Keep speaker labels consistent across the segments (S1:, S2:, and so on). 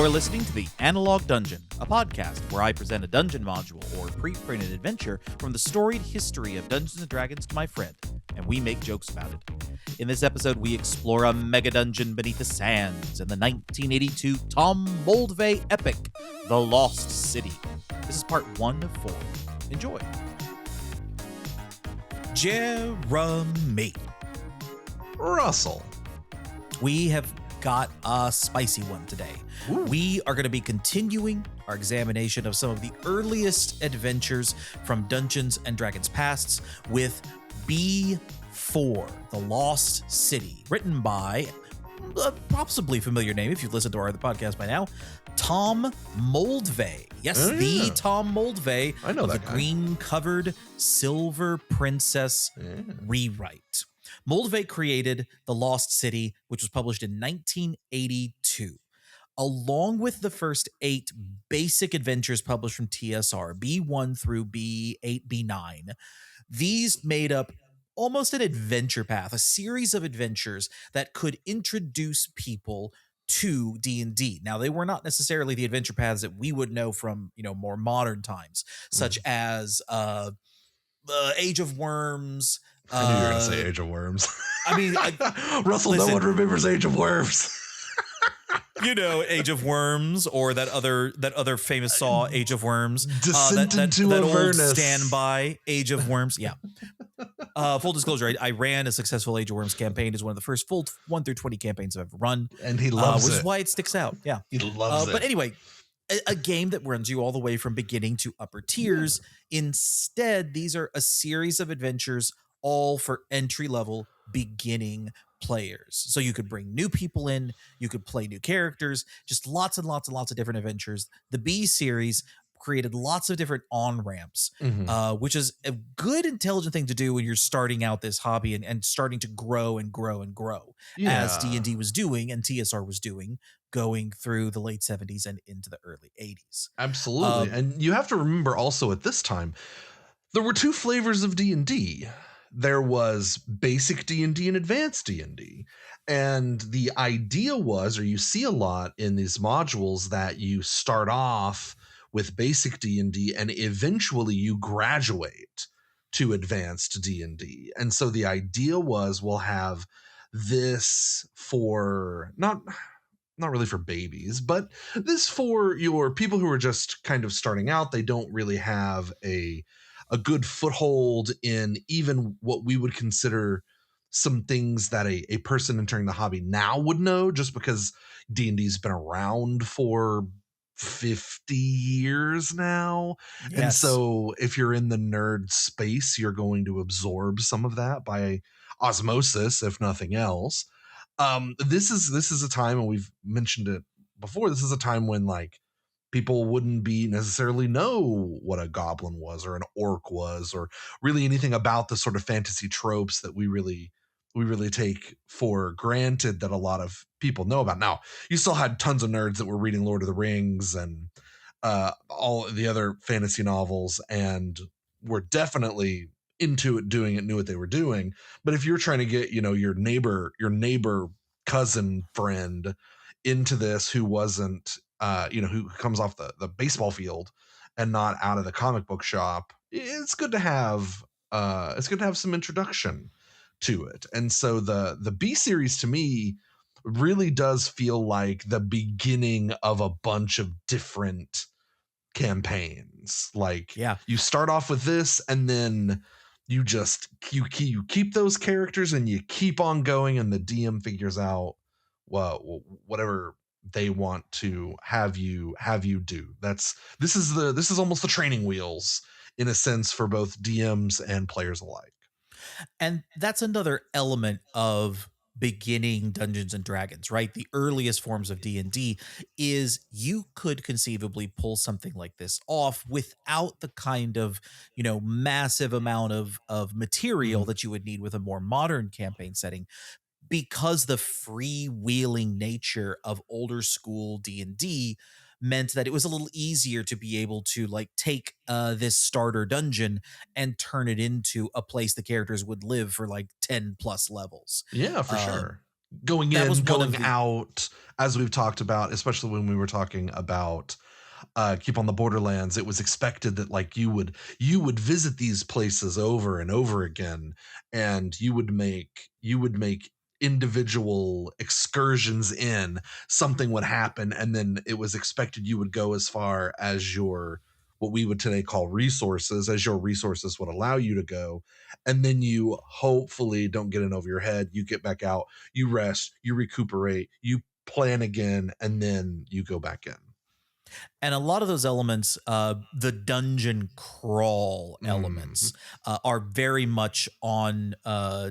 S1: You're listening to The Analog Dungeon, a podcast where I present a dungeon module or pre-printed adventure from the storied history of Dungeons & Dragons to my friend, and we make jokes about it. In this episode, we explore a mega dungeon beneath the sands in the 1982 Tom Moldvay epic, The Lost City. This is part 1 of 4. Enjoy. Jeramy.
S2: Russell.
S1: We have got a spicy one today.
S2: Ooh.
S1: We are going to be continuing our examination of some of the earliest adventures from Dungeons and Dragons pasts with B4, The Lost City, written by a possibly familiar name if you've listened to our other podcast by now, Tom Moldvay. Yes, the Tom Moldvay
S2: I know
S1: of
S2: that
S1: the
S2: guy. Green-covered
S1: Silver Princess rewrite. Moldvay created The Lost City, which was published in 1982. Along with the first 8 basic adventures published from TSR, B1 through B8, B9, these made up almost an adventure path, a series of adventures that could introduce people to D&D. Now, they were not necessarily the adventure paths that we would know from, more modern times, such as Age of Worms.
S2: I knew you were going to say Age of Worms.
S1: I mean,
S2: Russell,
S1: listen,
S2: no one remembers Age of Worms.
S1: Age of Worms, or that other famous Saw, Age of Worms.
S2: Descent into
S1: that
S2: Avernus.
S1: old standby, Age of Worms. Yeah. Full disclosure, I ran a successful Age of Worms campaign. It's one of the first full 1 through 20 campaigns I've ever run.
S2: And he loves
S1: which
S2: it.
S1: is why it sticks out. Yeah.
S2: He loves it.
S1: But anyway, a game that runs you all the way from beginning to upper tiers. Yeah. Instead, these are a series of adventures all for entry-level beginning players. So you could bring new people in, you could play new characters, just lots and lots and lots of different adventures. The B series created lots of different on-ramps, which is a good, intelligent thing to do when you're starting out this hobby and starting to grow and grow and grow, as D&D was doing and TSR was doing, going through the late 70s and into the early 80s.
S2: Absolutely. And you have to remember also at this time, there were 2 flavors of D&D. There was basic D&D and advanced D&D. And the idea was, or you see a lot in these modules, that you start off with basic D&D and eventually you graduate to advanced D&D. And so the idea was, we'll have this for not really for babies, but this for your people who are just kind of starting out. They don't really have a good foothold in even what we would consider some things that a person entering the hobby now would know, just because D&D's been around for 50 years now. Yes. And so if you're in the nerd space, you're going to absorb some of that by osmosis, if nothing else. This is a time, and we've mentioned it before, this is a time when people wouldn't be necessarily know what a goblin was or an orc was, or really anything about the sort of fantasy tropes that we really take for granted that a lot of people know about. Now, you still had tons of nerds that were reading Lord of the Rings and all the other fantasy novels, and were definitely into it, doing it, knew what they were doing. But if you're trying to get, your neighbor, cousin, friend into this, who wasn't, who comes off the baseball field and not out of the comic book shop, it's good to have some introduction to it. And so the B series to me really does feel like the beginning of a bunch of different campaigns. You start off with this, and then you keep those characters and you keep on going, and the DM figures out whatever they want to have you do. This is almost the training wheels in a sense for both DMs and players alike.
S1: And that's another element of beginning Dungeons and Dragons, right? The earliest forms of D&D is you could conceivably pull something like this off without the kind of, massive amount of material that you would need with a more modern campaign setting, because the freewheeling nature of older school D&D meant that it was a little easier to be able to take this starter dungeon and turn it into a place the characters would live for 10 plus levels.
S2: Yeah, for sure. going
S1: That was
S2: in,
S1: one of
S2: going
S1: the
S2: out, as we've talked about, especially when we were talking about Keep on the Borderlands. It was expected that like you would visit these places over and over again, and you would make individual excursions in. Something would happen, and then it was expected you would go as far as your what we would today call resources, as your resources would allow you to go. And then you hopefully don't get in over your head. You get back out, you rest, you recuperate, you plan again, and then you go back in.
S1: and a lot of those elements, the dungeon crawl
S2: Mhm.
S1: elements, are very much on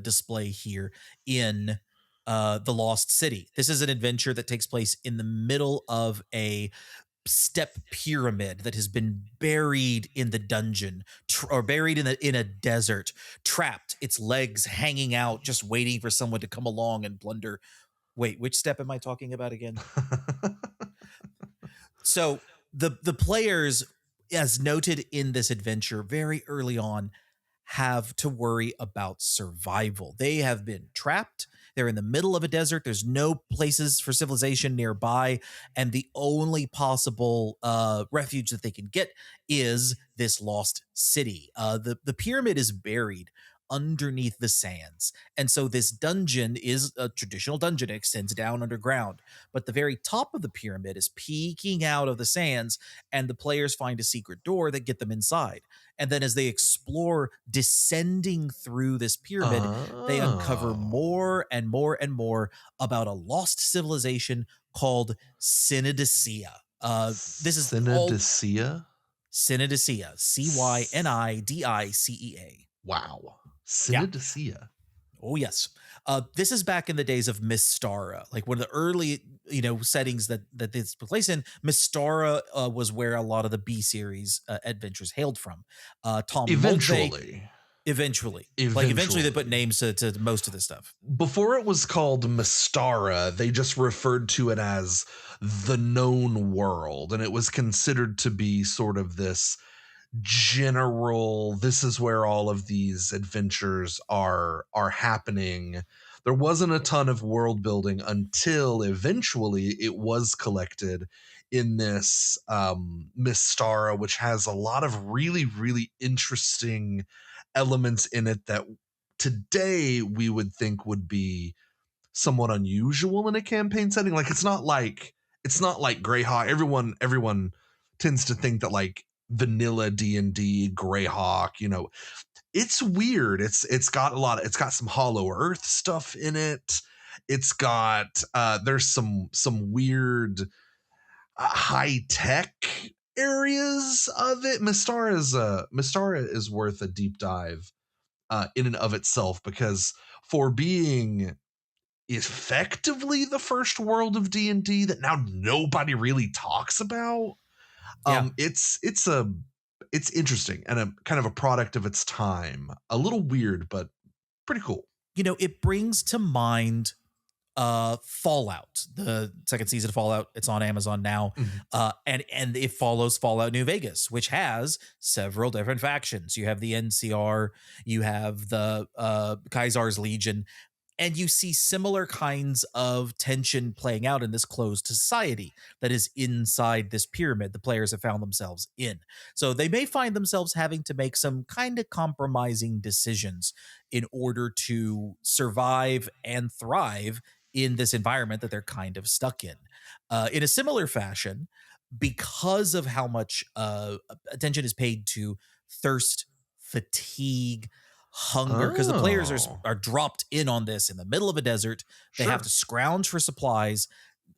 S1: display here in the Lost City. This is an adventure that takes place in the middle of a step pyramid that has been buried in the dungeon, or buried in a desert, trapped, its legs hanging out, just waiting for someone to come along and plunder. Wait, which step am I talking about again? So the players, as noted in this adventure very early on, have to worry about survival. They have been trapped. They're in the middle of a desert. There's no places for civilization nearby, and the only possible refuge that they can get is this lost city. The pyramid is buried underneath the sands, and so this dungeon is a traditional dungeon. It extends down underground, but the very top of the pyramid is peeking out of the sands, and the players find a secret door that get them inside. And then as they explore descending through this pyramid, they uncover
S2: Oh.
S1: more and more and more about a lost civilization called Synodicea. This is all
S2: Synodicea?
S1: Synodicea, Cynidicea.
S2: Wow.
S1: Yeah.
S2: Synodicea.
S1: Oh yes. This is back in the days of Mystara, like one of the early, settings that this took place in. Mystara was where a lot of the B series adventures hailed from. Tom Moldvay,
S2: Eventually.
S1: eventually they put
S2: Eventually.
S1: names to most of this stuff.
S2: Before it was called Mystara, they just referred to it as the known world, and it was considered to be sort of this general, this is where all of these adventures are happening. There wasn't a ton of world building until eventually it was collected in this Mystara, which has a lot of really really interesting elements in it that today we would think would be somewhat unusual in a campaign setting. Like it's not like Greyhawk. Everyone tends to think that like vanilla D&D Greyhawk, it's weird. It's got some Hollow Earth stuff in it. It's got there's some weird high tech areas of it. Mystara is worth a deep dive in and of itself, because for being effectively the first world of D&D that now nobody really talks about,
S1: Yeah.
S2: it's interesting and a kind of a product of its time. A little weird, but pretty cool.
S1: It brings to mind Fallout, the second season of Fallout. It's on Amazon now.
S2: Mhm.
S1: And it follows Fallout New Vegas, which has several different factions. You have the NCR, you have the Kaisar's Legion, and you see similar kinds of tension playing out in this closed society that is inside this pyramid the players have found themselves in. So they may find themselves having to make some kind of compromising decisions in order to survive and thrive in this environment that they're kind of stuck in. In a similar fashion, because of how much attention is paid to thirst, fatigue, hunger, because the players
S2: Oh,
S1: are dropped in on this in the middle of a desert. They have to
S2: sure.
S1: scrounge for supplies.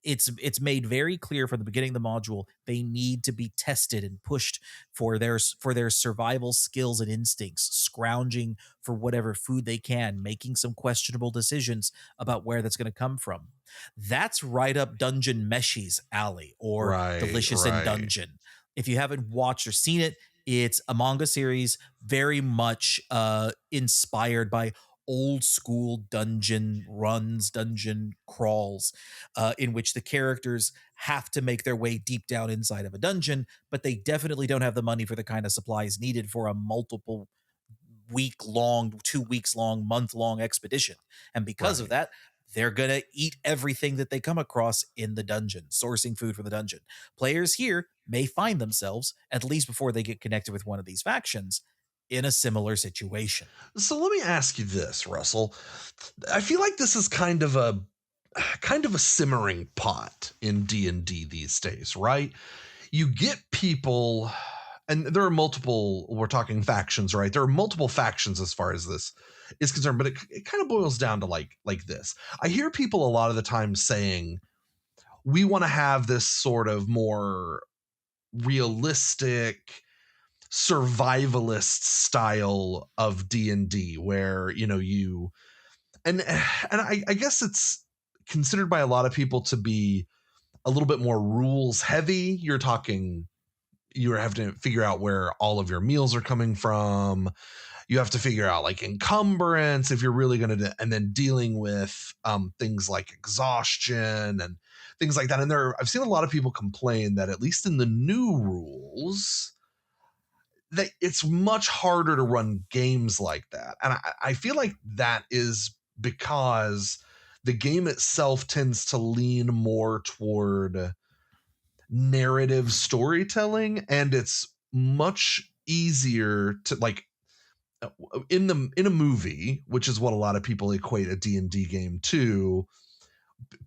S1: It's made very clear from the beginning of the module they need to be tested and pushed for their survival skills and instincts, scrounging for whatever food they can, making some questionable decisions about where that's going to come from. That's right up Dungeon Meshy's alley, or
S2: Right,
S1: Delicious in
S2: right.
S1: Dungeon. If you haven't watched or seen it, it's a manga series very much inspired by old school dungeon runs, dungeon crawls, in which the characters have to make their way deep down inside of a dungeon, but they definitely don't have the money for the kind of supplies needed for a multiple week long, 2 weeks long, month long expedition. And because of
S2: Right.
S1: that, they're going to eat everything that they come across in the dungeon, sourcing food from the dungeon. Players here may find themselves, at least before they get connected with one of these factions, in a similar situation.
S2: So let me ask you this, Russell. I feel like this is kind of a simmering pot in D&D these days, right? You get people, and there are multiple, we're talking factions, right? There are multiple factions as far as this is concerned, but it kind of boils down to like this. I hear people a lot of the time saying, we want to have this sort of more realistic survivalist style of D&D where, you, and I guess it's considered by a lot of people to be a little bit more rules heavy. You're have to figure out where all of your meals are coming from. You have to figure out like encumbrance if you're really going to, and then dealing with things like exhaustion and things like that. And I've seen a lot of people complain that at least in the new rules, that it's much harder to run games like that. And I feel like that is because the game itself tends to lean more toward narrative storytelling, and it's much easier to like in a movie, which is what a lot of people equate a D&D game to.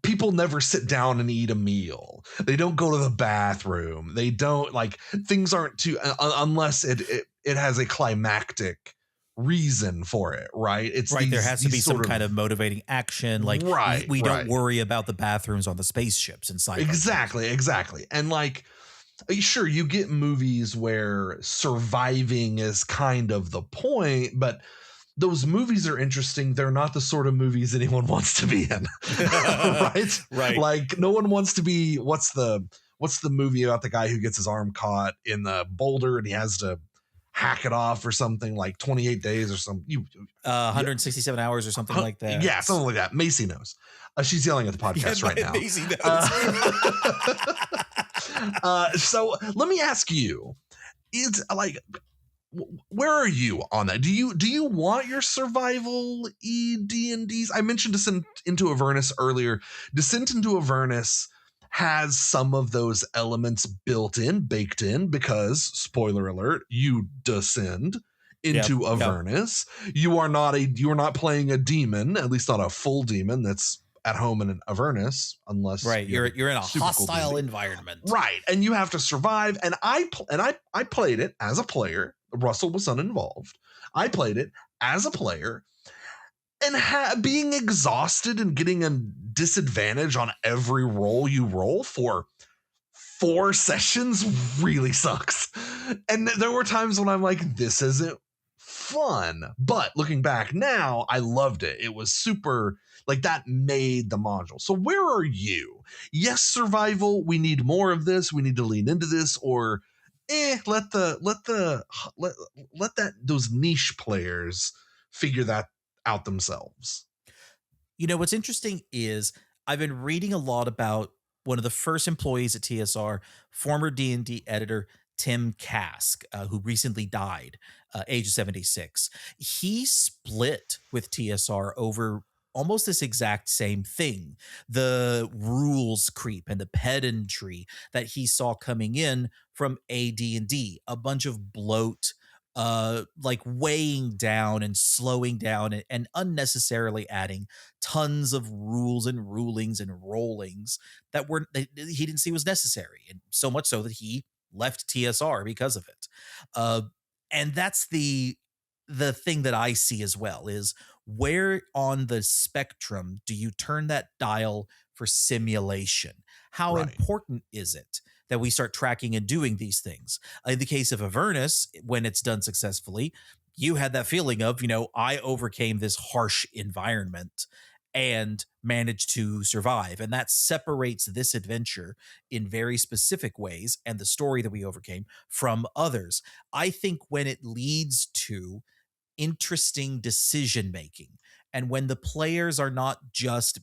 S2: People never sit down and eat a meal. They don't go to the bathroom. They don't like things aren't too unless it has a climactic reason for it, right? It's
S1: right. There has to be some kind of motivating action. Like we don't worry about the bathrooms on the spaceships inside.
S2: Exactly. And like, sure, you get movies where surviving is kind of the point, but those movies are interesting. They're not the sort of movies anyone wants to be in. Right. Like no one wants to be, what's the movie about the guy who gets his arm caught in the boulder and he has to hack it off or something, like 28 days or something.
S1: 167 hours or something like that.
S2: Yeah, something like that. Macy knows. She's yelling at the podcast right now.
S1: Macy
S2: knows. So let me ask you, is like, where are you on that? Do you want your survival D&Ds? I mentioned Descent into Avernus earlier. Descent into Avernus has some of those elements baked in, because, spoiler alert, you descend into Avernus. Yep. You are not playing a demon, at least not a full demon that's at home in an Avernus, unless
S1: you're in a hostile cool environment,
S2: right? And you have to survive. And I played it as a player. Russell was uninvolved. I played it as a player, and being exhausted and getting a disadvantage on every roll you roll for 4 sessions really sucks. And there were times when I'm like, this isn't fun. But looking back now, I loved it. It was super, like, that made the module. So where are you? Yes, survival. We need more of this. We need to lean into this, or let those niche players figure that out themselves.
S1: You know, what's interesting is I've been reading a lot about one of the first employees at TSR, former D&D editor Tim Kask, who recently died, age of 76. He split with TSR over almost this exact same thing, the rules creep and the pedantry that he saw coming in from AD&D, a bunch of bloat, like weighing down and slowing down and unnecessarily adding tons of rules and rulings and rollings that he didn't see was necessary, and so much so that he left TSR because of it. And that's the thing that I see as well, is where on the spectrum do you turn that dial for simulation? How important is it that we start tracking and doing these things? In the case of Avernus, when it's done successfully, you had that feeling of, I overcame this harsh environment and managed to survive. And that separates this adventure in very specific ways, and the story that we overcame, from others. I think when it leads to interesting decision making And when the players are not just,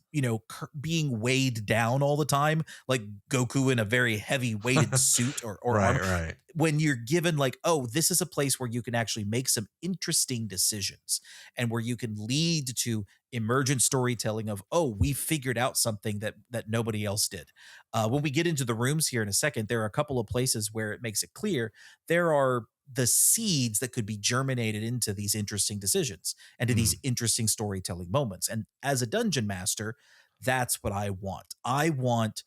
S1: being weighed down all the time, like Goku in a very heavy weighted suit or
S2: Right,
S1: armor,
S2: right.
S1: when you're given like, oh, this is a place where you can actually make some interesting decisions and where you can lead to emergent storytelling of, oh, we figured out something that nobody else did. When we get into the rooms here in a second, there are a couple of places where it makes it clear there are the seeds that could be germinated into these interesting decisions and to these
S2: Mm,
S1: interesting storytelling moments. And as a dungeon master, that's what I want. I want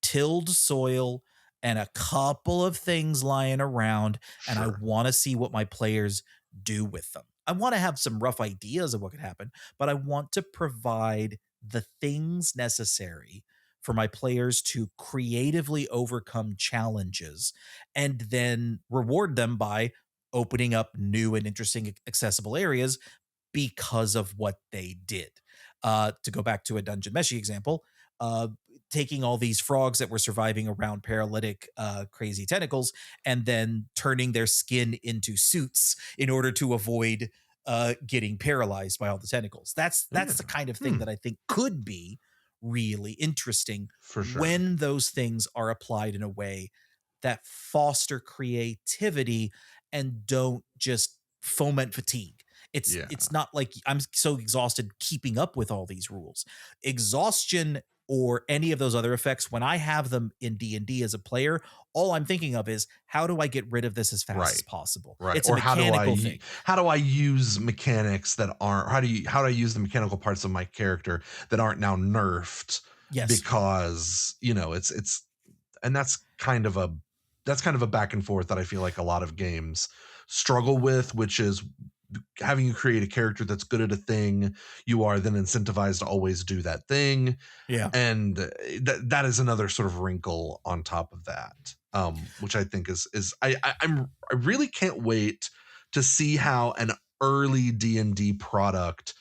S1: tilled soil and a couple of things lying around, and I
S2: sure.
S1: want to see what my players do with them. I want to have some rough ideas of what could happen, but I want to provide the things necessary for my players to creatively overcome challenges and then reward them by opening up new and interesting accessible areas because of what they did. To go back to a Dungeon Meshi example, uh, taking all these frogs that were surviving around paralytic, crazy tentacles, and then turning their skin into suits in order to avoid getting paralyzed by all the tentacles. That's
S2: Yeah.
S1: the kind of thing
S2: Hmm,
S1: that I think could be really interesting
S2: for sure.
S1: when those things are applied in a way that foster creativity and don't just foment fatigue.
S2: Yeah.
S1: It's not like I'm so exhausted keeping up with all these rules. Exhaustion or any of those other effects, when I have them in D&D as a player, all I'm thinking of is how do I get rid of this as fast as
S2: Right.
S1: possible?
S2: Right.
S1: It's a
S2: Or
S1: mechanical thing.
S2: how do I use mechanics that aren't how do I use the mechanical parts of my character that aren't now nerfed
S1: Yes.
S2: because, it's and that's kind of a back and forth that I feel like a lot of games struggle with, which is having you create a character that's good at a thing, you are then incentivized to always do that thing,
S1: Yeah.
S2: and that is another sort of wrinkle on top of that, which I think is I really can't wait to see how an early D&D product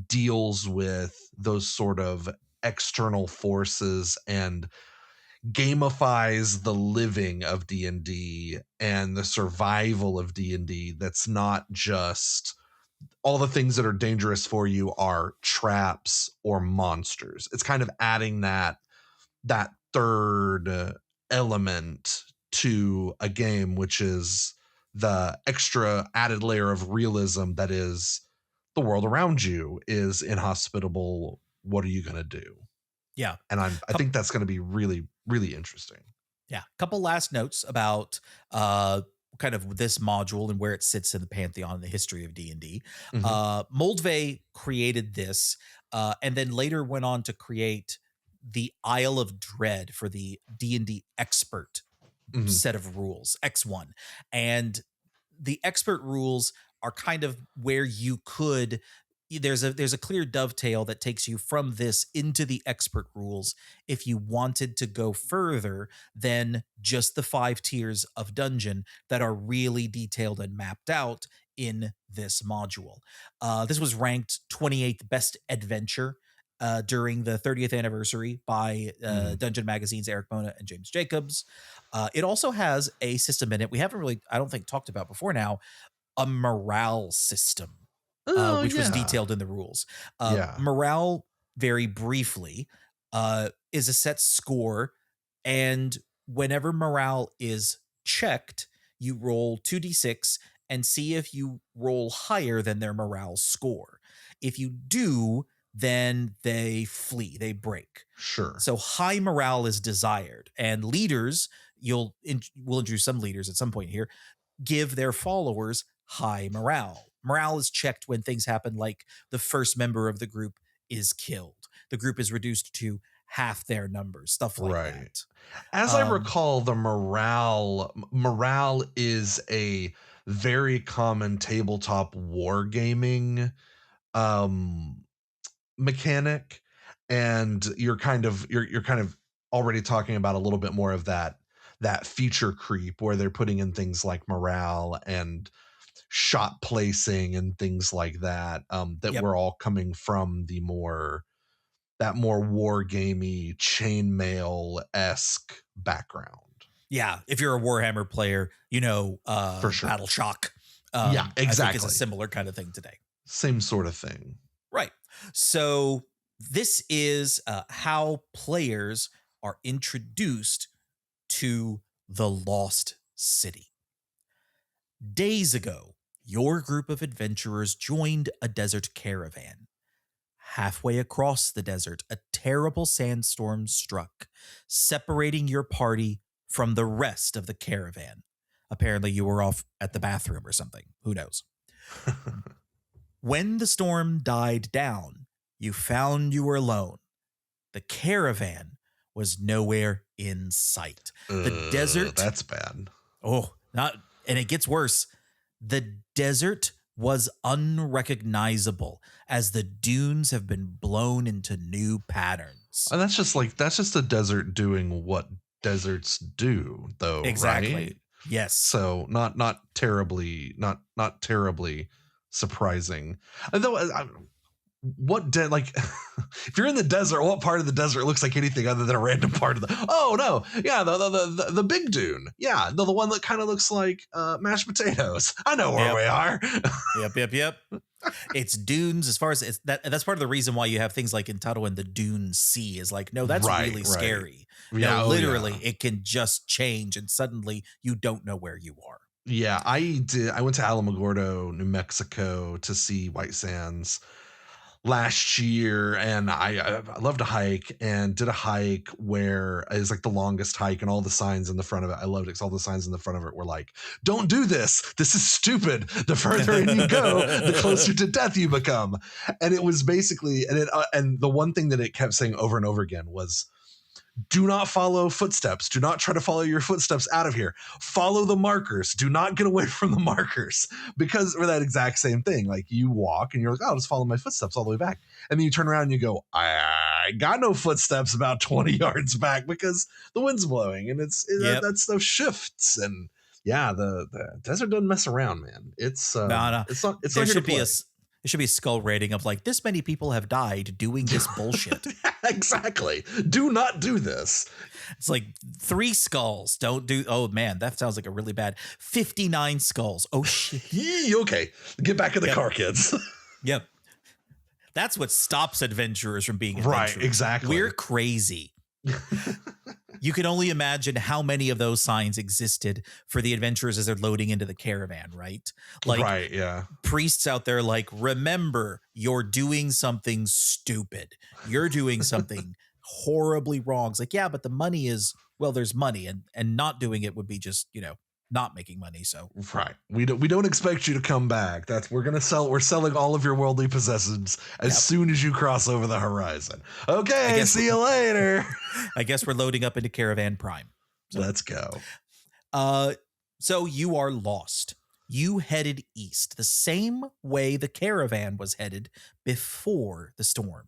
S2: deals with those sort of external forces and gamifies the living of D&D and the survival of D&D. That's not just all the things that are dangerous for you are traps or monsters. It's kind of adding that third element to a game, which is the extra added layer of realism that is the world around you is inhospitable. What are you going to do?
S1: Yeah.
S2: And I
S1: Coup
S2: think that's going to be really, really interesting.
S1: Yeah. Couple last notes about kind of this module and where it sits in the pantheon in the history of D&D.
S2: Hmm.
S1: Moldvay created this and then later went on to create the Isle of Dread for the D&D expert
S2: Hmm.
S1: set of rules, X1. And the expert rules are kind of where you could there's a clear dovetail that takes you from this into the expert rules if you wanted to go further than just the 5 tiers of dungeon that are really detailed and mapped out in this module. This was ranked 28th best adventure during the 30th anniversary by
S2: Mm.
S1: Dungeon Magazine's Eric Mona and James Jacobs. It also has a system in it we haven't really, I don't think, talked about before now, a morale system,
S2: Oh
S1: which was
S2: yeah.
S1: detailed in the rules.
S2: Yeah.
S1: Morale, very briefly, is a set score, and whenever morale is checked, you roll 2d6 and see if you roll higher than their morale score. If you do, then they flee, they break.
S2: Sure.
S1: So high morale is desired, and leaders, we'll introduce some leaders at some point here, give their followers high morale. Morale is checked when things happen like the first member of the group is killed. The group is reduced to half their numbers, stuff like
S2: Right.
S1: that.
S2: As I
S1: Um,
S2: recall, the morale is a very common tabletop wargaming um mechanic, and you're kind of already talking about a little bit more of that feature creep where they're putting in things like morale and shot placing and things like that, that
S1: yep.
S2: we're all coming from that more war gamey chainmail-esque background.
S1: Yeah. If you're a Warhammer player,
S2: For sure.
S1: Battle Shock,
S2: Yeah,
S1: I think is a
S2: exactly.
S1: similar kind of thing today.
S2: Same sort of thing.
S1: Right. So this is how players are introduced to the Lost City. Days ago, your group of adventurers joined a desert caravan. Halfway across the desert, a terrible sandstorm struck, separating your party from the rest of the caravan. Apparently, you were off at the bathroom or something. Who knows? When the storm died down, you found you were alone. The caravan was nowhere in sight. The desert.
S2: That's bad.
S1: And it gets worse. The desert was unrecognizable as the dunes have been blown into new patterns.
S2: And that's just a desert doing what deserts do, though.
S1: Exactly.
S2: Right?
S1: Yes.
S2: So not terribly surprising. Although if you're in the desert, what part of the desert looks like anything other than a random part of the? Oh no, yeah, the big dune, yeah, the one that kind of looks like mashed potatoes. I know where we are.
S1: Yep. It's dunes. As far as that's part of the reason why you have things like in Tuttle and the Dune Sea is like, no, that's really scary.
S2: Yeah,
S1: no, literally, it can just change and suddenly you don't know where you are.
S2: Yeah, I went to Alamogordo, New Mexico to see White Sands last year, and I love to hike, and did a hike where it's like the longest hike, and all the signs in the front of it, I loved it because all the signs in the front of it were like, don't do this is stupid, the further in you go the closer to death you become. And it was basically, and the one thing that it kept saying over and over again was, do not follow footsteps. Do not try to follow your footsteps out of here. Follow the markers. Do not get away from the markers, because for that exact same thing, like you walk and you're like, oh, I'll just follow my footsteps all the way back. And then you turn around and you go, I got no footsteps about 20 yards back because the wind's blowing, and that stuff shifts. And yeah, the desert doesn't mess around, man. It's
S1: no.
S2: It's not
S1: there
S2: here
S1: should
S2: to
S1: be
S2: play.
S1: It should be a skull rating of like, this many people have died doing this bullshit.
S2: Exactly. Do not do this.
S1: It's like 3 skulls. Don't do. Oh man, that sounds like a really bad 59 skulls. Oh shit.
S2: Okay. Get back in the car, kids.
S1: Yep. That's what stops adventurers from being adventurers.
S2: Right, exactly.
S1: We're crazy. You can only imagine how many of those signs existed for the adventurers as they're loading into the caravan, right? Like,
S2: right, yeah.
S1: Priests out there like, remember, you're doing something stupid. You're doing something horribly wrong. It's like, yeah, but the money is, well, there's money, and not doing it would be just, not making money. So
S2: right, we don't expect you to come back. We're selling all of your worldly possessions as soon as you cross over the horizon. Okay, see you later.
S1: I guess we're loading up into Caravan Prime.
S2: So, let's go.
S1: So you are lost. You headed east the same way the caravan was headed before the storm.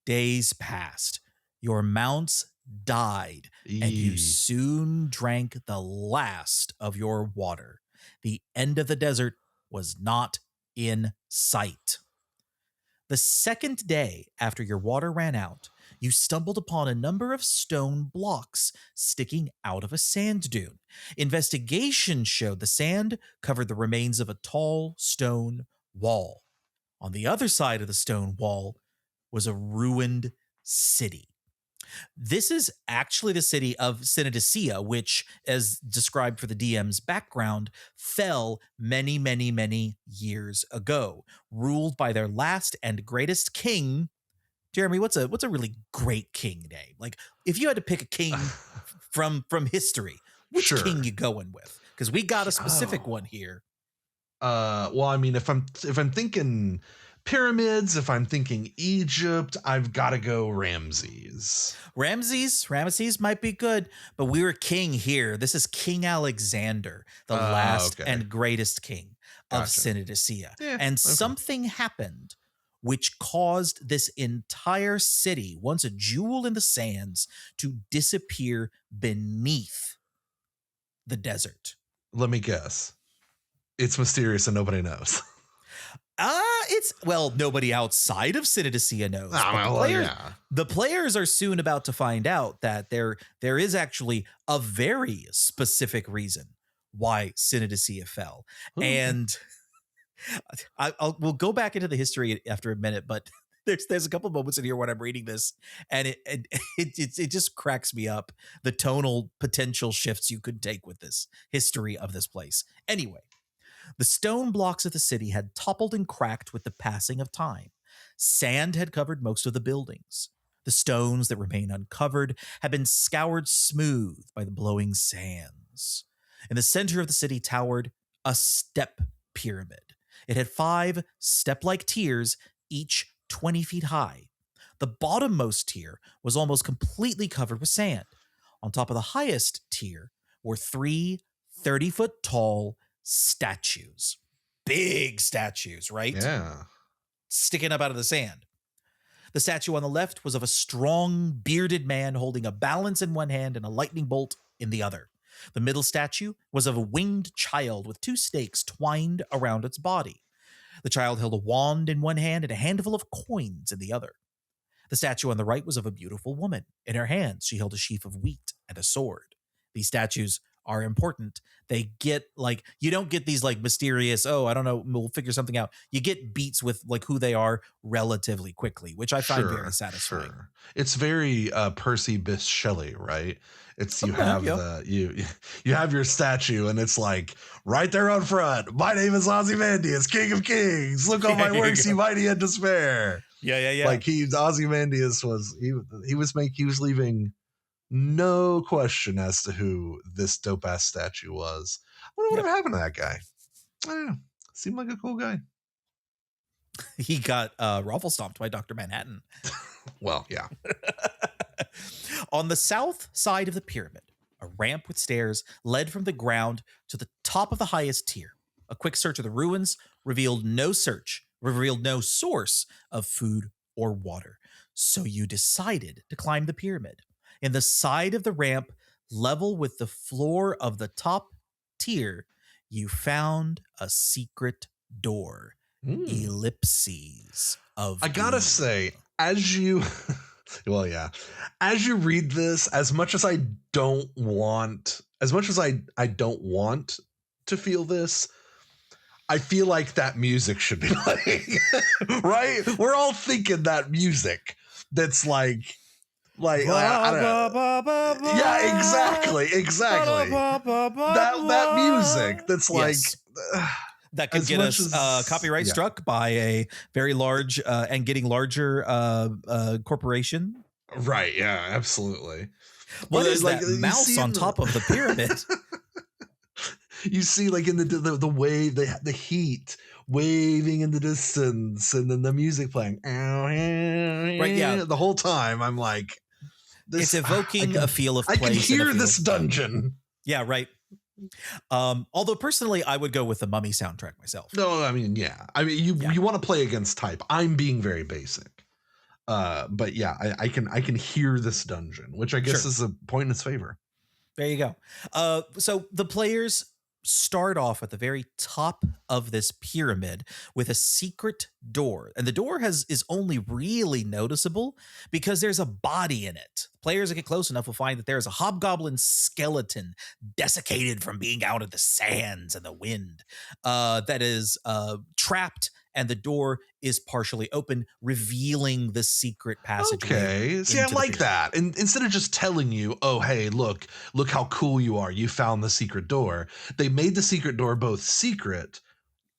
S1: Days passed. Your mounts died, and you soon drank the last of your water. The end of the desert was not in sight. The second day after your water ran out, you stumbled upon a number of stone blocks sticking out of a sand dune. Investigation showed the sand covered the remains of a tall stone wall. On the other side of the stone wall was a ruined city. This is actually the city of Sinodicea, which, as described for the DM's background, fell many, many, many years ago, ruled by their last and greatest king. Jeremy, what's a really great king name? Like, if you had to pick a king from history, which king you going with? Because we got a specific one here.
S2: Well, I mean, if I'm thinking pyramids, if I'm thinking Egypt, I've got to go Ramses.
S1: Ramses might be good, but we were king here. This is King Alexander, the last and greatest king of Sinodicea. And something happened which caused this entire city, once a jewel in the sands, to disappear beneath the desert.
S2: Let me guess. It's mysterious and nobody knows.
S1: Nobody outside of Sinodicea knows. The players are soon about to find out that there is actually a very specific reason why Sinodicea fell. Ooh. And we'll go back into the history after a minute, but There's a couple moments in here when I'm reading this, and it just cracks me up, the tonal potential shifts you could take with this history of this place. Anyway, the stone blocks of the city had toppled and cracked with the passing of time. Sand had covered most of the buildings. The stones that remained uncovered had been scoured smooth by the blowing sands. In the center of the city towered a step pyramid. It had 5 step-like tiers, each 20 feet high. The bottommost tier was almost completely covered with sand. On top of the highest tier were 3 30-foot tall statues. Big statues, right?
S2: Yeah.
S1: Sticking up out of the sand. The statue on the left was of a strong, bearded man holding a balance in one hand and a lightning bolt in the other. The middle statue was of a winged child with 2 stakes twined around its body. The child held a wand in one hand and a handful of coins in the other. The statue on the right was of a beautiful woman. In her hands, she held a sheaf of wheat and a sword. These statues are important. They get like, you don't get these like mysterious, oh, I don't know, we'll figure something out. You get beats with like who they are relatively quickly, which I find very satisfying.
S2: Sure. It's very Percy Bysshe Shelley, right? It's you you have your statue and it's like right there on front. My name is Ozymandias, King of Kings. Look on my works, ye mighty and despair.
S1: Yeah.
S2: Like Ozymandias was he was leaving no question as to who this dope ass statue was. I wonder what happened to that guy. I don't know. Seemed like a cool guy.
S1: He got ruffle stomped by Dr. Manhattan.
S2: Well, yeah.
S1: On the south side of the pyramid, a ramp with stairs led from the ground to the top of the highest tier. A quick search of the ruins revealed no source of food or water. So you decided to climb the pyramid. In the side of the ramp, level with the floor of the top tier, you found a secret door. Ellipses of
S2: I gotta say, as you well, yeah, as you read this, as much as I don't want to feel this, I feel like that music should be playing. Right? We're all thinking that music that's like I don't know. Yeah, exactly. That music that's like
S1: that could get us copyright struck by a very large and getting larger corporation.
S2: Right. Yeah, absolutely.
S1: What is like that mouse on top of the pyramid?
S2: You see like in the wave, the heat waving in the distance and then the music playing.
S1: Right. Yeah.
S2: The whole time I'm like,
S1: it's evoking a feel of place.
S2: I can hear this dungeon.
S1: Yeah. Right. Although personally, I would go with the Mummy soundtrack myself.
S2: No, I mean, yeah. I mean, you want to play against type. I'm being very basic. But yeah, I can hear this dungeon, which I guess is a point in its favor.
S1: There you go. So the players start off at the very top of this pyramid with a secret door, and the door is only really noticeable because there's a body in it. Players that get close enough will find that there is a hobgoblin skeleton desiccated from being out of the sands and the wind that is trapped, and the door is partially open, revealing the secret passage.
S2: Okay, see, I like that. And instead of just telling you, oh, hey, look how cool you are, you found the secret door, they made the secret door both secret,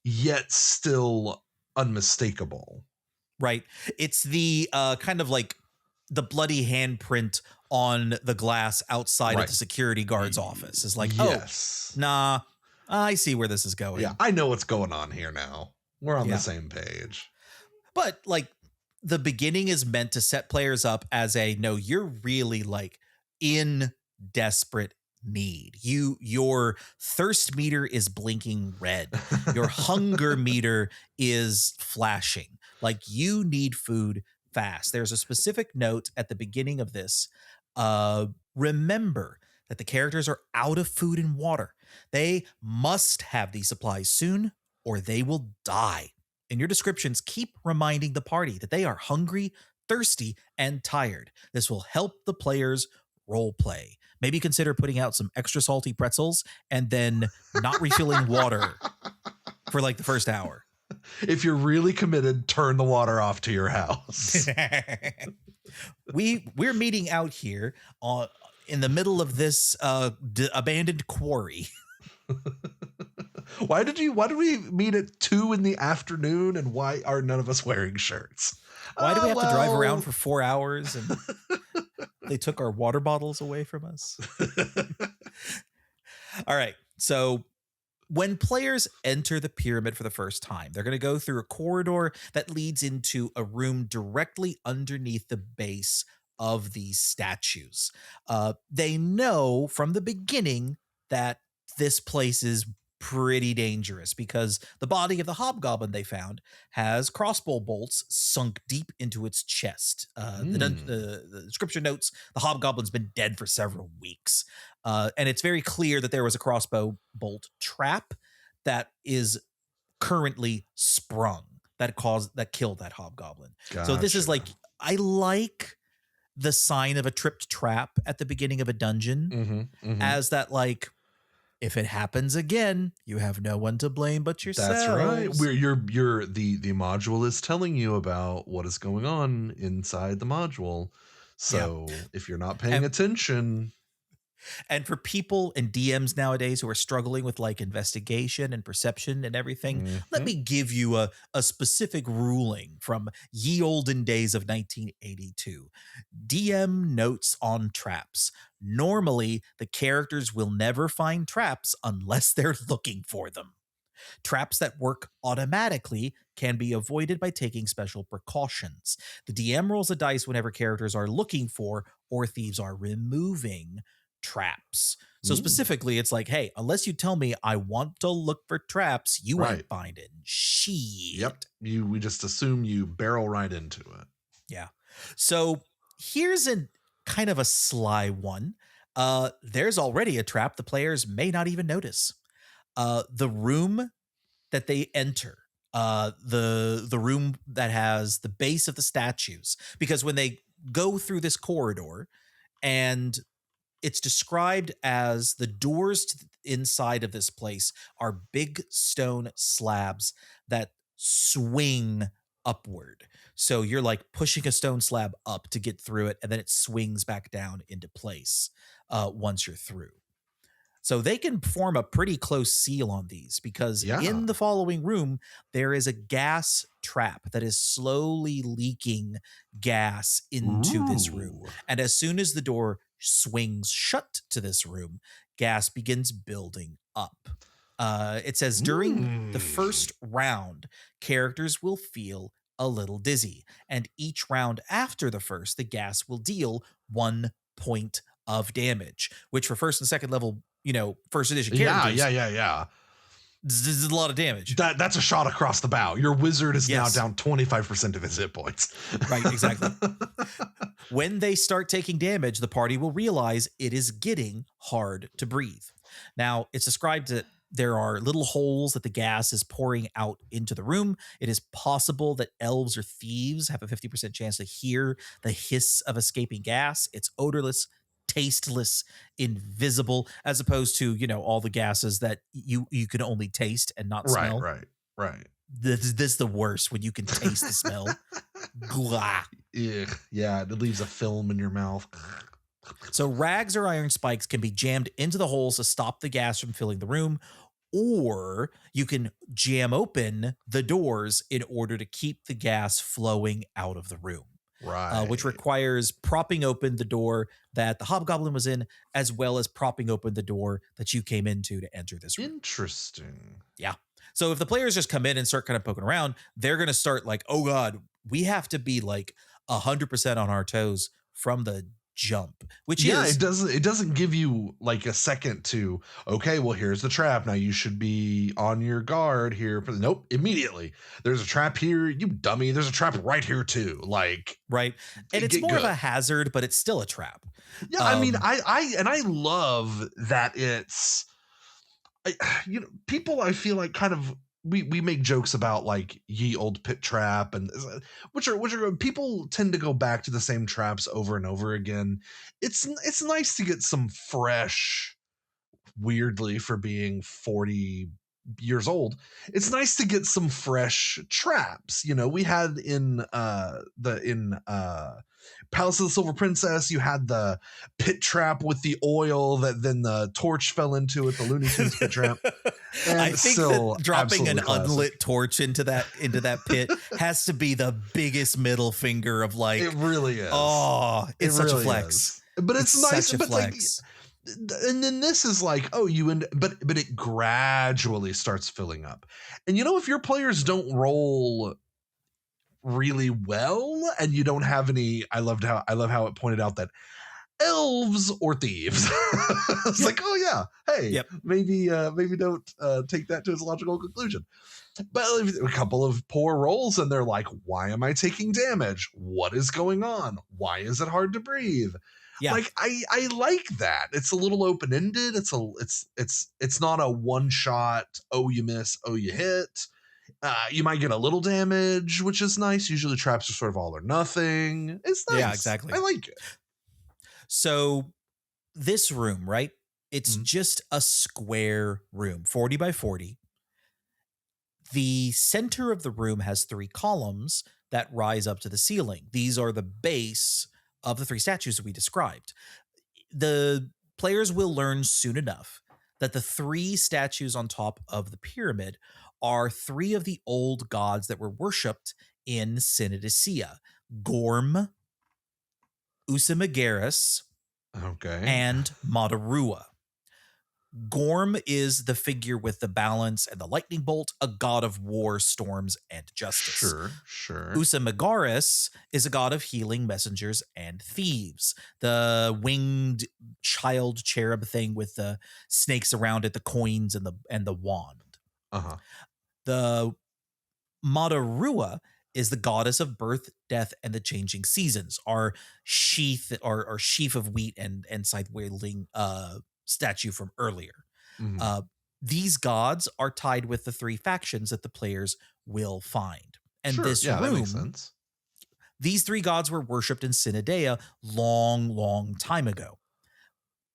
S2: yet still unmistakable.
S1: Right. It's the kind of like the bloody handprint on the glass outside of the security guard's office. It's like, yes. Oh, nah, I see where this is going.
S2: Yeah, I know what's going on here now. We're on the same page.
S1: But like the beginning is meant to set players up as no, you're really like in desperate need. Your thirst meter is blinking red. Your hunger meter is flashing. Like you need food fast. There's a specific note at the beginning of this. Remember that the characters are out of food and water. They must have these supplies soon, or they will die. In your descriptions, keep reminding the party that they are hungry, thirsty, and tired. This will help the players role play. Maybe consider putting out some extra salty pretzels and then not refilling water for like the first hour.
S2: If you're really committed, turn the water off to your house.
S1: We're meeting out here in the middle of this abandoned quarry.
S2: Why did we meet at 2 p.m, and why are none of us wearing shirts?
S1: Why do we have to drive around for 4 hours and they took our water bottles away from us? All right. So when players enter the pyramid for the first time, they're going to go through a corridor that leads into a room directly underneath the base of these statues. They know from the beginning that this place is pretty dangerous because the body of the hobgoblin they found has crossbow bolts sunk deep into its chest. The description notes the hobgoblin's been dead for several weeks. And it's very clear that there was a crossbow bolt trap that is currently sprung that killed that hobgoblin. Gotcha. So this is like, I like the sign of a tripped trap at the beginning of a dungeon as that, like, if it happens again, you have no one to blame but yourself.
S2: That's right. The module is telling you about what is going on inside the module. So if you're not paying attention.
S1: And for people and DMs nowadays who are struggling with like investigation and perception and everything, let me give you a specific ruling from ye olden days of 1982. DM notes on traps. Normally, the characters will never find traps unless they're looking for them. Traps that work automatically can be avoided by taking special precautions. The DM rolls a dice whenever characters are looking for or thieves are removing traps. So specifically, it's like, hey, unless you tell me I want to look for traps, you ain't finding shit.
S2: Yep. We just assume you barrel right into it.
S1: Yeah. So here's a kind of a sly one. There's already a trap the players may not even notice. The room that they enter, the room that has the base of the statues, because when they go through this corridor and it's described as the doors to the inside of this place are big stone slabs that swing upward. So you're like pushing a stone slab up to get through it, and then it swings back down into place once you're through. So they can form a pretty close seal on these because in the following room, there is a gas trap that is slowly leaking gas into this room. And as soon as the door swings shut to this room, gas begins building up. It says during the first round, characters will feel a little dizzy. And each round after the first, the gas will deal 1 point of damage, which for first and second level, first edition characters.
S2: Yeah.
S1: This is a lot of damage.
S2: That's a shot across the bow. Your wizard is now down 25% of his hit points.
S1: Right, exactly. When they start taking damage, the party will realize it is getting hard to breathe. Now, it's described that there are little holes that the gas is pouring out into the room. It is possible that elves or thieves have a 50% chance to hear the hiss of escaping gas. It's odorless, tasteless, invisible, as opposed to, all the gases that you can only taste and not smell.
S2: Right.
S1: This is the worst when you can taste the smell. Glah.
S2: Ugh, yeah, it leaves a film in your mouth.
S1: So rags or iron spikes can be jammed into the holes to stop the gas from filling the room, or you can jam open the doors in order to keep the gas flowing out of the room.
S2: Right.
S1: Which requires propping open the door that the hobgoblin was in, as well as propping open the door that you came into to enter this room.
S2: Interesting.
S1: Yeah. So if the players just come in and start kind of poking around, they're going to start like, oh God, we have to be like 100% on our toes from the jump, which is
S2: it doesn't give you like a second to, okay, well, here's the trap. Now you should be on your guard here. Nope. Immediately. There's a trap here. You dummy. There's a trap right here too. Like,
S1: right. And it's more of a hazard, but it's still a trap.
S2: Yeah. I mean, I love that it's, people, I feel like kind of, we make jokes about like ye old pit trap and which are people tend to go back to the same traps over and over again. It's nice to get some fresh, weirdly for being 40 years old, it's nice to get some fresh traps. We had in Palace of the Silver Princess, you had the pit trap with the oil that then the torch fell into it, the Looney Tunes pit trap. And
S1: I think
S2: still
S1: that dropping an
S2: classic.
S1: unlit torch into that pit has to be the biggest middle finger of like,
S2: it really is.
S1: Oh, it's such
S2: really
S1: a flex.
S2: Is. But it's nice. But flex. And then this is like, but it gradually starts filling up. And if your players don't roll really well and you don't have any, I love how it pointed out that elves or thieves. It's like, oh yeah, hey, maybe don't take that to its logical conclusion. But a couple of poor rolls and they're like, why am I taking damage? What is going on? Why is it hard to breathe? Yeah. Like I like that. It's a little open-ended. It's not a one shot, oh you miss, oh you hit. You might get a little damage, which is nice. Usually traps are sort of all or nothing. It's nice.
S1: Yeah, exactly.
S2: I like it.
S1: So this room, right? It's just a square room, 40 by 40. The center of the room has 3 columns that rise up to the ceiling. These are the base of the 3 statues that we described. The players will learn soon enough that the 3 statues on top of the pyramid are 3 of the old gods that were worshipped in Sinodicea: Gorm, Usamagaris, and Madarua. Gorm is the figure with the balance and the lightning bolt, a god of war, storms, and justice.
S2: Sure.
S1: Usamagaris is a god of healing, messengers, and thieves. The winged child cherub thing with the snakes around it, the coins, and the wand. The Madarua is the goddess of birth, death, and the changing seasons. Our sheaf of wheat and scythe-wielding statue from earlier. These gods are tied with the 3 factions that the players will find. And this room,
S2: that makes sense.
S1: These 3 gods were worshipped in Sinodea long time ago.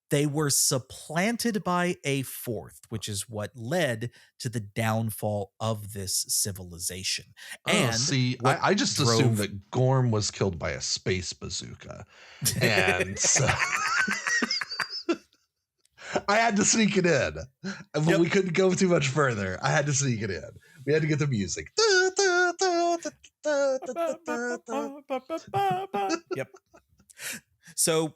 S1: They were supplanted by a 4th, which is what led to the downfall of this civilization.
S2: I just assumed that Gorm was killed by a space bazooka. And so I had to sneak it in, but we couldn't go too much further. I had to sneak it in. We had to get the music.
S1: Yep. So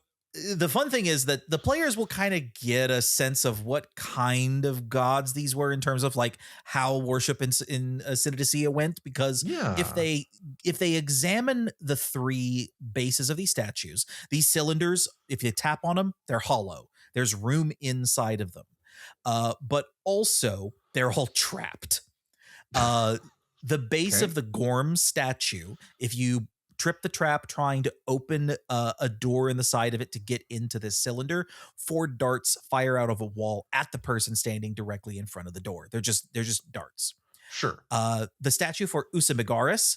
S1: the fun thing is that the players will kind of get a sense of what kind of gods these were in terms of like how worship in Sinodicea went, because if they examine the 3 bases of these statues, these cylinders, if you tap on them, they're hollow. There's room inside of them. But also they're all trapped. The base of the Gorm statue, if you trip the trap trying to open a door in the side of it to get into this cylinder, 4 darts fire out of a wall at the person standing directly in front of the door. They're just darts.
S2: Sure.
S1: The statue for Usamagaris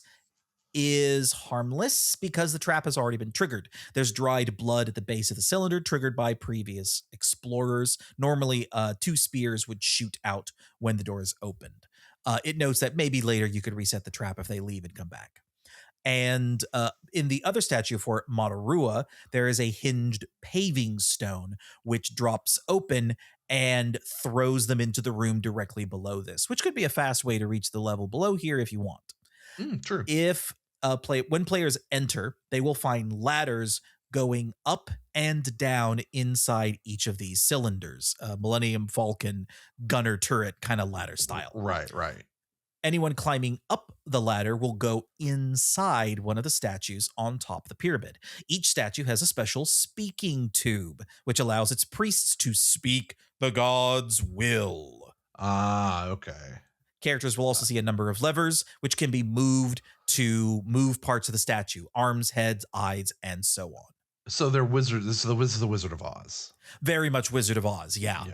S1: is harmless because the trap has already been triggered. There's dried blood at the base of the cylinder triggered by previous explorers. Normally, 2 spears would shoot out when the door is opened. It notes that maybe later you could reset the trap if they leave and come back. And in the other statue for Madarua, there is a hinged paving stone which drops open and throws them into the room directly below this, which could be a fast way to reach the level below here if you want.
S2: True.
S1: If when players enter, they will find ladders going up and down inside each of these cylinders. Millennium Falcon gunner turret kind of ladder style.
S2: Right.
S1: Anyone climbing up the ladder will go inside one of the statues on top of the pyramid. Each statue has a special speaking tube, which allows its priests to speak the god's will.
S2: Okay.
S1: Characters will also see a number of levers, which can be moved to move parts of the statue: arms, heads, eyes, and so on.
S2: So they're wizards. This is the Wizard of Oz.
S1: Very much Wizard of Oz, yeah.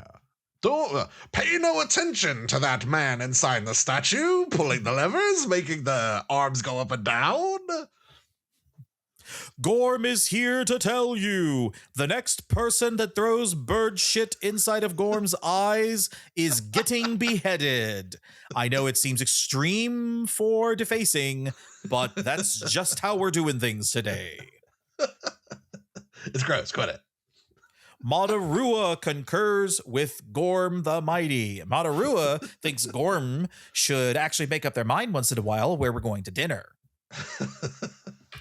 S2: Don't pay no attention to that man inside the statue, pulling the levers, making the arms go up and down.
S1: Gorm is here to tell you the next person that throws bird shit inside of Gorm's eyes is getting beheaded. I know it seems extreme for defacing, but that's just how we're doing things today.
S2: It's gross. Quit it.
S1: Madarua concurs with Gorm the Mighty. Madarua thinks Gorm should actually make up their mind once in a while where we're going to dinner.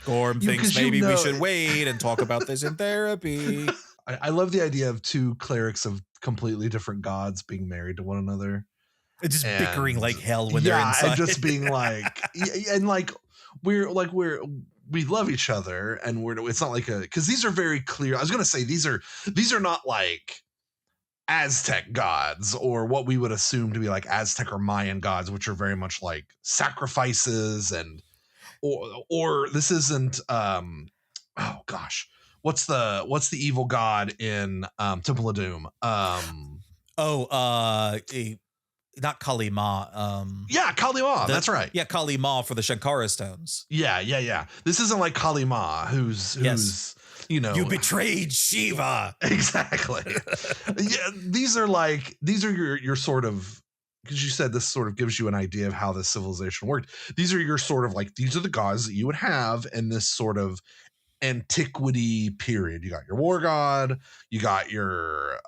S1: Gorm thinks maybe we should wait and talk about this in therapy.
S2: I love the idea of two clerics of completely different gods being married to one another.
S1: Just bickering like hell when they're inside.
S2: And just being like, and like, we love each other, and it's not like because these are very clear. I was going to say these are not like Aztec gods or what we would assume to be like Aztec or Mayan gods, which are very much like sacrifices or this isn't oh gosh, what's the evil god in Temple of Doom?
S1: Not Kali Ma.
S2: Yeah, Kali Ma. That's right.
S1: Yeah, Kali Ma for the Shankara stones.
S2: Yeah. This isn't like Kali Ma, who's
S1: yes.
S2: You know,
S1: you betrayed Shiva.
S2: Exactly. Yeah, these are your sort of, because you said this sort of gives you an idea of how this civilization worked. These are your sort of like, these are the gods that you would have in this sort of antiquity period. You got your war god, you got your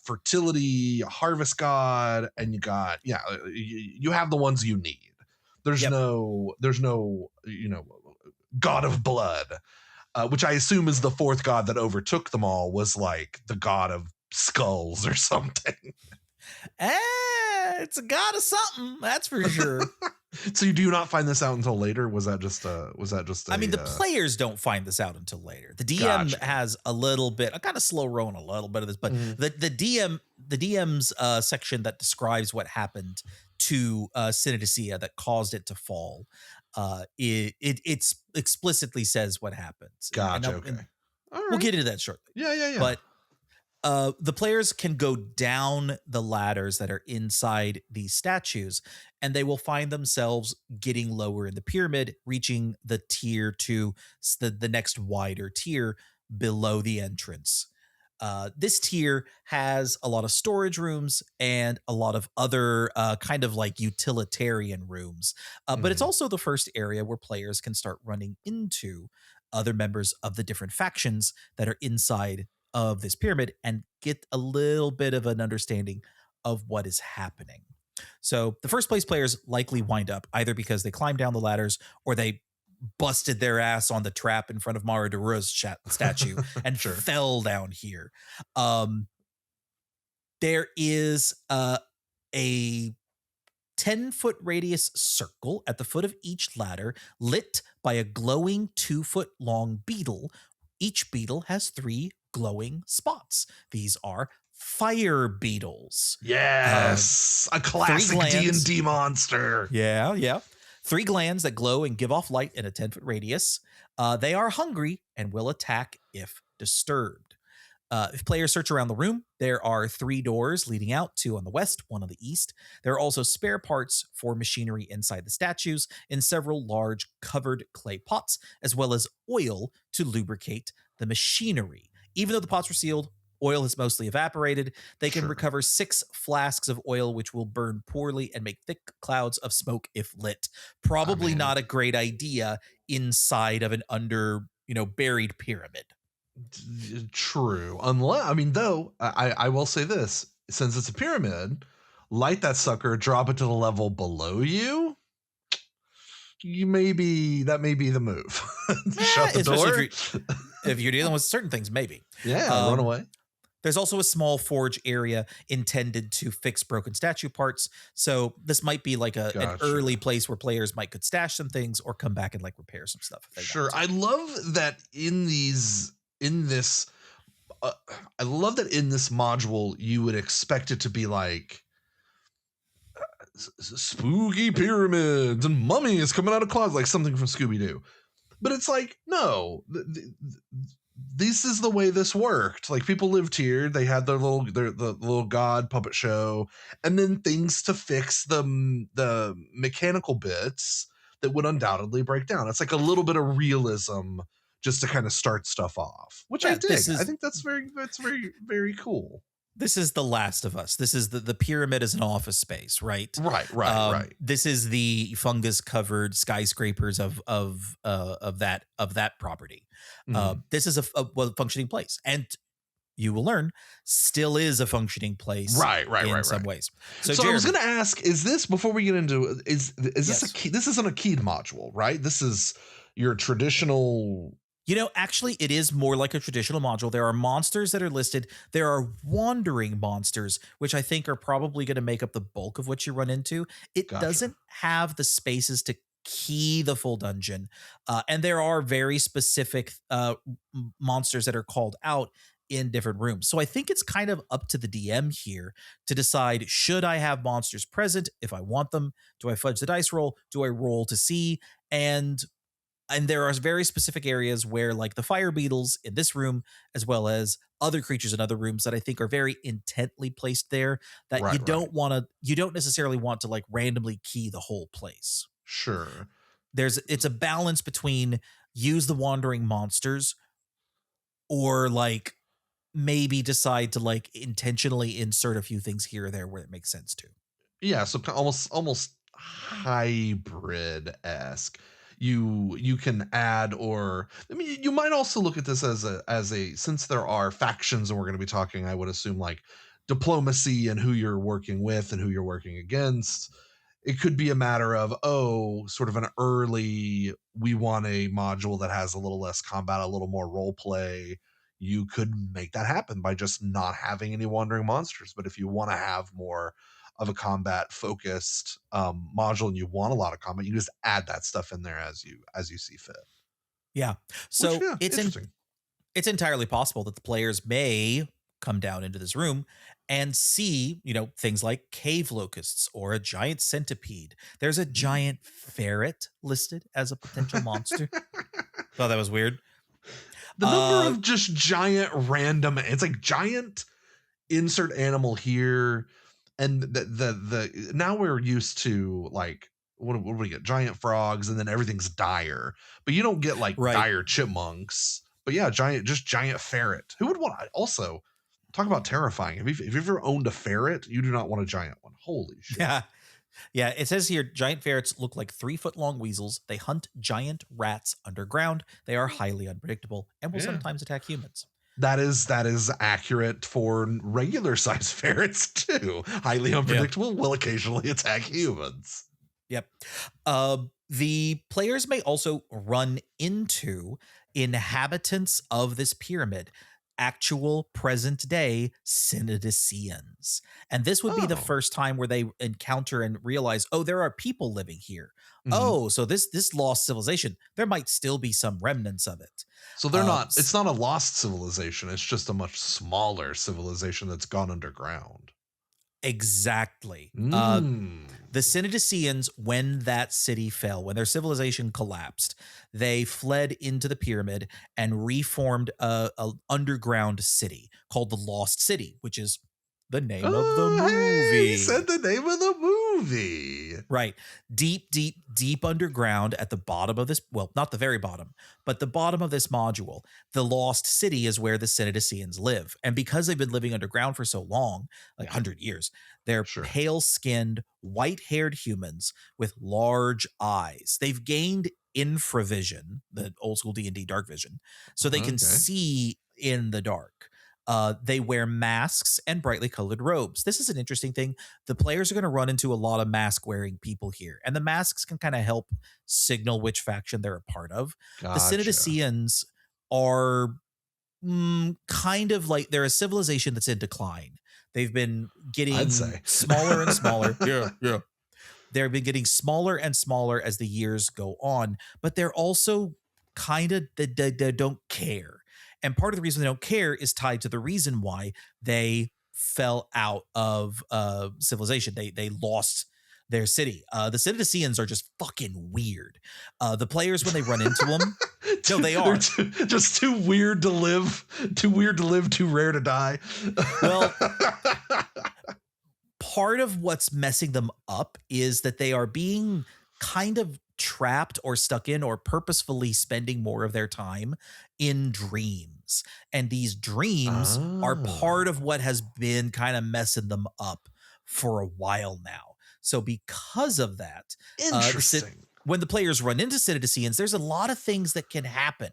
S2: fertility harvest god, and you have the ones you need. There's no god of blood, which I assume is the fourth god that overtook them all, was like the god of skulls or something.
S1: It's a god of something, that's for sure.
S2: So you do not find this out until later? Was that just
S1: I mean, the players don't find this out until later. The DM has a little bit, a kind of slow rolling a little bit of this, but the DM's section that describes what happened to Synodicea that caused it to fall, it explicitly says what happens.
S2: Gotcha. Okay.
S1: We'll get into that shortly.
S2: Yeah.
S1: But the players can go down the ladders that are inside these statues, and they will find themselves getting lower in the pyramid, reaching the tier to the next wider tier below the entrance. This tier has a lot of storage rooms and a lot of other kind of like utilitarian rooms, but it's also the first area where players can start running into other members of the different factions that are inside of this pyramid and get a little bit of an understanding of what is happening. So the first place players likely wind up either because they climbed down the ladders or they busted their ass on the trap in front of Maradurua's statue and fell down here. There is a 10-foot radius circle at the foot of each ladder lit by a glowing 2-foot long beetle. Each beetle has 3 glowing spots. These are fire beetles.
S2: Yes, a classic D&D monster.
S1: Yeah. 3 glands that glow and give off light in a 10-foot radius. They are hungry and will attack if disturbed. If players search around the room, there are 3 doors leading out, 2 on the west, 1 on the east. There are also spare parts for machinery inside the statues in several large covered clay pots, as well as oil to lubricate the machinery. Even though the pots were sealed, oil has mostly evaporated. They can recover 6 flasks of oil, which will burn poorly and make thick clouds of smoke if lit. Probably not a great idea inside of an buried pyramid.
S2: True. I will say this. Since it's a pyramid, light that sucker, drop it to the level below you. That may be the move. Shut the door.
S1: If you're dealing with certain things, maybe.
S2: Yeah, run away.
S1: There's also a small forge area intended to fix broken statue parts. So this might be like an early place where players could stash some things or come back and like repair some stuff.
S2: Sure. I love that in this module, you would expect it to be like spooky pyramids and mummies coming out of closets, like something from Scooby-Doo. But it's like, no, this is the way this worked. Like, people lived here. They had the little god puppet show, and then things to fix the mechanical bits that would undoubtedly break down. It's like a little bit of realism just to kind of start stuff off, which I
S1: Yeah,
S2: dig. I think that's very, very cool.
S1: This is The Last of Us. This is the pyramid as an office space, right?
S2: Right.
S1: This is the fungus covered skyscrapers of that property. This is a functioning place, and you will learn still is a functioning place,
S2: right
S1: in some ways. So
S2: I was
S1: Jeremy,
S2: going to ask: is this, before we get into, is this
S1: Yes.
S2: a key? This isn't a keyed module, right? This is your traditional.
S1: Actually, it is more like a traditional module. There are monsters that are listed. There are wandering monsters, which I think are probably going to make up the bulk of what you run into. It
S2: Gotcha.
S1: doesn't have the spaces to key the full dungeon. And there are very specific monsters that are called out in different rooms. So I think it's kind of up to the DM here to decide, should I have monsters present if I want them? Do I fudge the dice roll? Do I roll to see? And there are very specific areas where, like the fire beetles in this room, as well as other creatures in other rooms, that I think are very intently placed there, that you don't necessarily want to like randomly key the whole place.
S2: Sure.
S1: It's a balance between use the wandering monsters or like maybe decide to like intentionally insert a few things here or there where it makes sense to.
S2: Yeah, so almost hybrid-esque. You can add, or I mean, you might also look at this as a since there are factions, and we're going to be talking, I would assume, like diplomacy and who you're working with and who you're working against. It could be a matter of, sort of an early, we want a module that has a little less combat, a little more role play. You could make that happen by just not having any wandering monsters. But if you want to have more of a combat focused module and you want a lot of combat, you just add that stuff in there as you see fit.
S1: Yeah. So
S2: it's interesting.
S1: It's entirely possible that the players may come down into this room and see, things like cave locusts or a giant centipede. There's a giant ferret listed as a potential monster. Thought that was weird.
S2: The number of just giant random, it's like giant insert animal here. And the now we're used to like, what do we get? Giant frogs, and then everything's dire, but you don't get like dire chipmunks. But yeah, giant ferret. Who would want? Also, talk about terrifying. If you've ever owned a ferret, you do not want a giant one. Holy shit.
S1: Yeah. It says here, giant ferrets look like 3-foot long weasels. They hunt giant rats underground. They are highly unpredictable and will sometimes attack humans.
S2: That is accurate for regular size ferrets too. Highly unpredictable, will occasionally attack humans.
S1: Yep. The players may also run into inhabitants of this pyramid, actual present day Synodicians. And this would be the first time where they encounter and realize, there are people living here. Mm-hmm. So this lost civilization, there might still be some remnants of it.
S2: So they're not, it's not a lost civilization. It's just a much smaller civilization that's gone underground.
S1: Exactly. The Synodicians, when that city fell, when their civilization collapsed, they fled into the pyramid and reformed a underground city called the Lost City, which is the name of the movie.
S2: He said the name of the movie.
S1: Right. Deep, deep, deep underground at the bottom of this, well, not the very bottom, but the bottom of this module, the Lost City is where the Synodicians live. And because they've been living underground for so long, like 100 years, they're pale-skinned, white-haired humans with large eyes. They've gained infravision, the old school D&D dark vision, so they can see in the dark. They wear masks and brightly colored robes. This is an interesting thing. The players are going to run into a lot of mask-wearing people here, and the masks can kind of help signal which faction they're a part of. Gotcha. The Synodicians are kind of like, they're a civilization that's in decline. They've been getting smaller and smaller. Yeah. They've been getting smaller and smaller as the years go on, but they're also kind of, they don't care. And part of the reason they don't care is tied to the reason why they fell out of civilization. They lost their city. The Synodicians are just fucking weird. The players, when they run into them, they are
S2: just too weird to live, too rare to die.
S1: Well, part of what's messing them up is that they are being kind of trapped or stuck in or purposefully spending more of their time in dreams. And these dreams are part of
S2: Oh,
S1: what has been kind of messing them up for a while now. So because of that, the
S2: interesting.
S1: when the players run into Citizensians, there's a lot of things that can happen.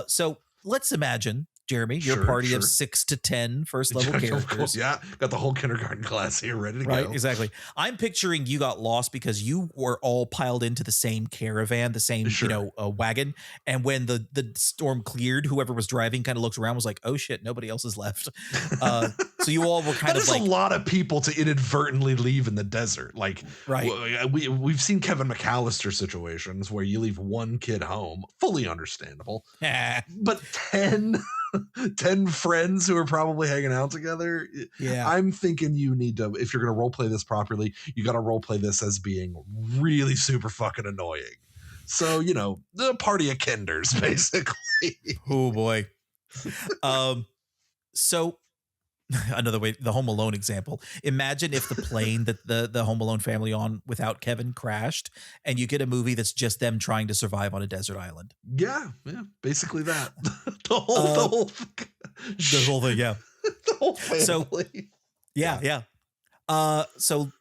S1: So let's imagine, Jeremy, your
S2: Sure,
S1: party of
S2: sure.
S1: 6 to 10 first level characters.
S2: Yeah, got the whole kindergarten class here ready to
S1: Right,
S2: go.
S1: exactly. I'm picturing you got lost because you were all piled into the same caravan, the same,
S2: Sure.
S1: wagon. And when the storm cleared, whoever was driving kind of looked around, was like, "Oh shit, nobody else is left." So you all were kind
S2: That
S1: of
S2: is
S1: like,
S2: a lot of people to inadvertently leave in the desert. Like
S1: right,
S2: we've seen Kevin McAllister situations where you leave one kid home, fully understandable. But 10 friends who are probably hanging out together.
S1: yeah,
S2: I'm thinking you need to, if you're going to role play this properly, you got to role play this as being really super fucking annoying. So, the party of kinders, basically.
S1: oh boy. So another way, the Home Alone example. Imagine if the plane that the Home Alone family on without Kevin crashed, and you get a movie that's just them trying to survive on a desert island.
S2: Yeah, basically that. the
S1: Uh,
S2: whole
S1: the whole thing, yeah.
S2: the whole family.
S1: So yeah. So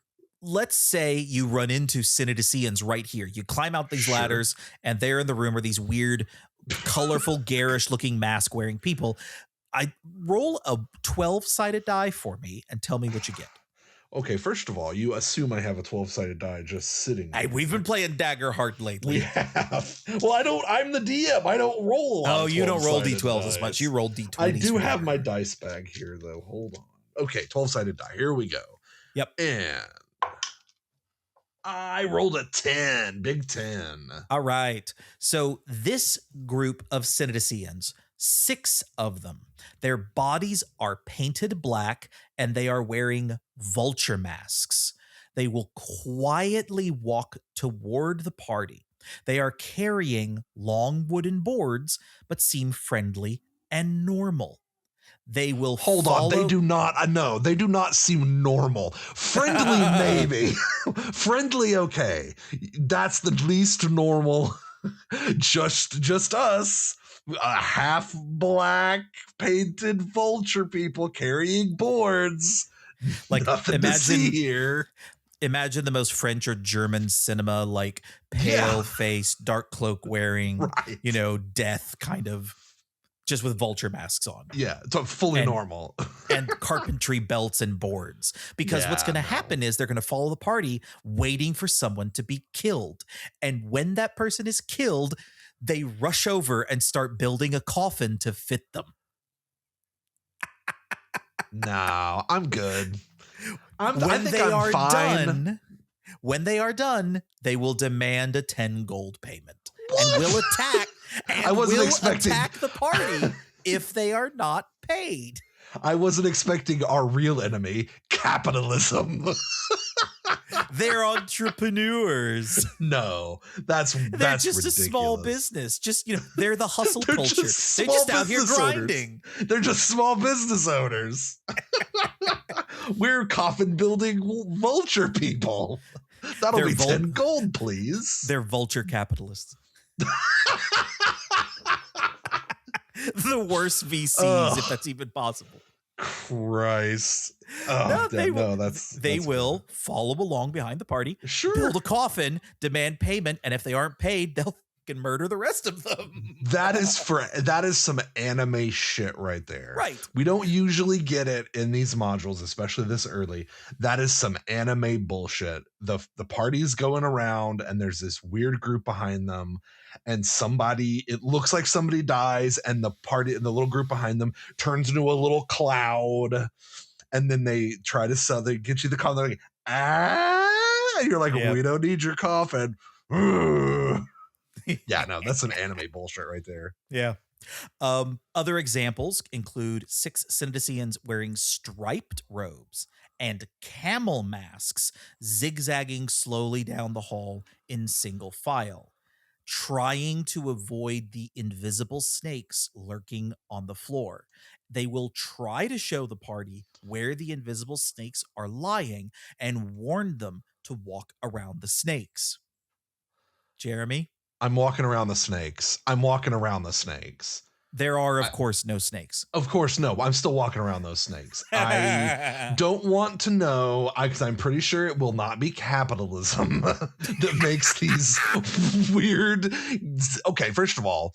S1: let's say you run into Citizensians right here. You climb out these
S2: Sure.
S1: ladders, and there in the room are these weird, colorful, garish looking mask wearing people. I roll a 12-sided die for me and tell me what you get.
S2: Okay, first of all, you assume I have a 12-sided die just sitting
S1: Hey,
S2: there.
S1: we've been playing Daggerheart lately.
S2: We have. Well, I'm the DM. I don't roll a lot of
S1: you don't roll
S2: 12-sided
S1: D12s as
S2: dice.
S1: much. You roll D20s.
S2: I do
S1: for
S2: have my
S1: Daggerheart.
S2: dice bag here, though. Hold on. Okay, 12-sided die. Here we go.
S1: Yep.
S2: And I rolled a 10. Big 10.
S1: All right. So this group of Citizensians, 6 of them, their bodies are painted black and they are wearing vulture masks. They will quietly walk toward the party. They are carrying long wooden boards, but seem friendly and normal. They will
S2: Hold on. They do not. No, they do not seem normal. Friendly, maybe. Friendly, okay. That's the least normal. just us. Half black painted vulture people carrying boards.
S1: Like,
S2: nothing to see here.
S1: Imagine the most French or German cinema, like pale face, dark cloak wearing,
S2: Right.
S1: Death kind of, just with vulture masks on.
S2: Yeah, so fully normal.
S1: And carpentry belts and boards. Because what's going to happen is they're going to follow the party waiting for someone to be killed. And when that person is killed, they rush over and start building a coffin to fit them.
S2: No, I'm good. I
S1: When
S2: think
S1: they
S2: I'm
S1: are
S2: fine.
S1: done, they will demand a 10 gold payment.
S2: What?
S1: And will attack
S2: I wasn't expecting
S1: attack the party if they are not paid.
S2: I wasn't expecting our real enemy, capitalism.
S1: They're entrepreneurs.
S2: No, that's
S1: They're just
S2: ridiculous.
S1: a small business. Just, they're the hustle
S2: They're
S1: culture.
S2: just
S1: They're
S2: small
S1: just out here
S2: business owners.
S1: grinding.
S2: They're just small business owners. We're coffin building vulture people. That'll
S1: They're
S2: be 10 gold, please.
S1: They're vulture capitalists. The worst VCs, if that's even possible.
S2: Christ.
S1: They
S2: that's
S1: will follow along behind the party,
S2: Sure.
S1: build a coffin, demand payment, and if they aren't paid, they'll fucking murder the rest of them.
S2: That is some anime shit right there.
S1: Right.
S2: We don't usually get it in these modules, especially this early. That is some anime bullshit. The party's going around and there's this weird group behind them, and it looks like somebody dies, and the little group behind them turns into a little cloud, and then they try to they get you the coffin. They're like, and you're like, we don't need your coffin. Yeah, no, that's some anime bullshit right there.
S1: Yeah. Other examples include 6 Citizensians wearing striped robes and camel masks, zigzagging slowly down the hall in single file, trying to avoid the invisible snakes lurking on the floor. They will try to show the party where the invisible snakes are lying and warn them to walk around the snakes. Jeremy,
S2: I'm walking around the snakes. I'm walking around the snakes.
S1: there are, of course, no snakes.
S2: Of course, no. I'm still walking around those snakes. I don't want to know, because I'm pretty sure it will not be capitalism that makes these weird. Okay, first of all,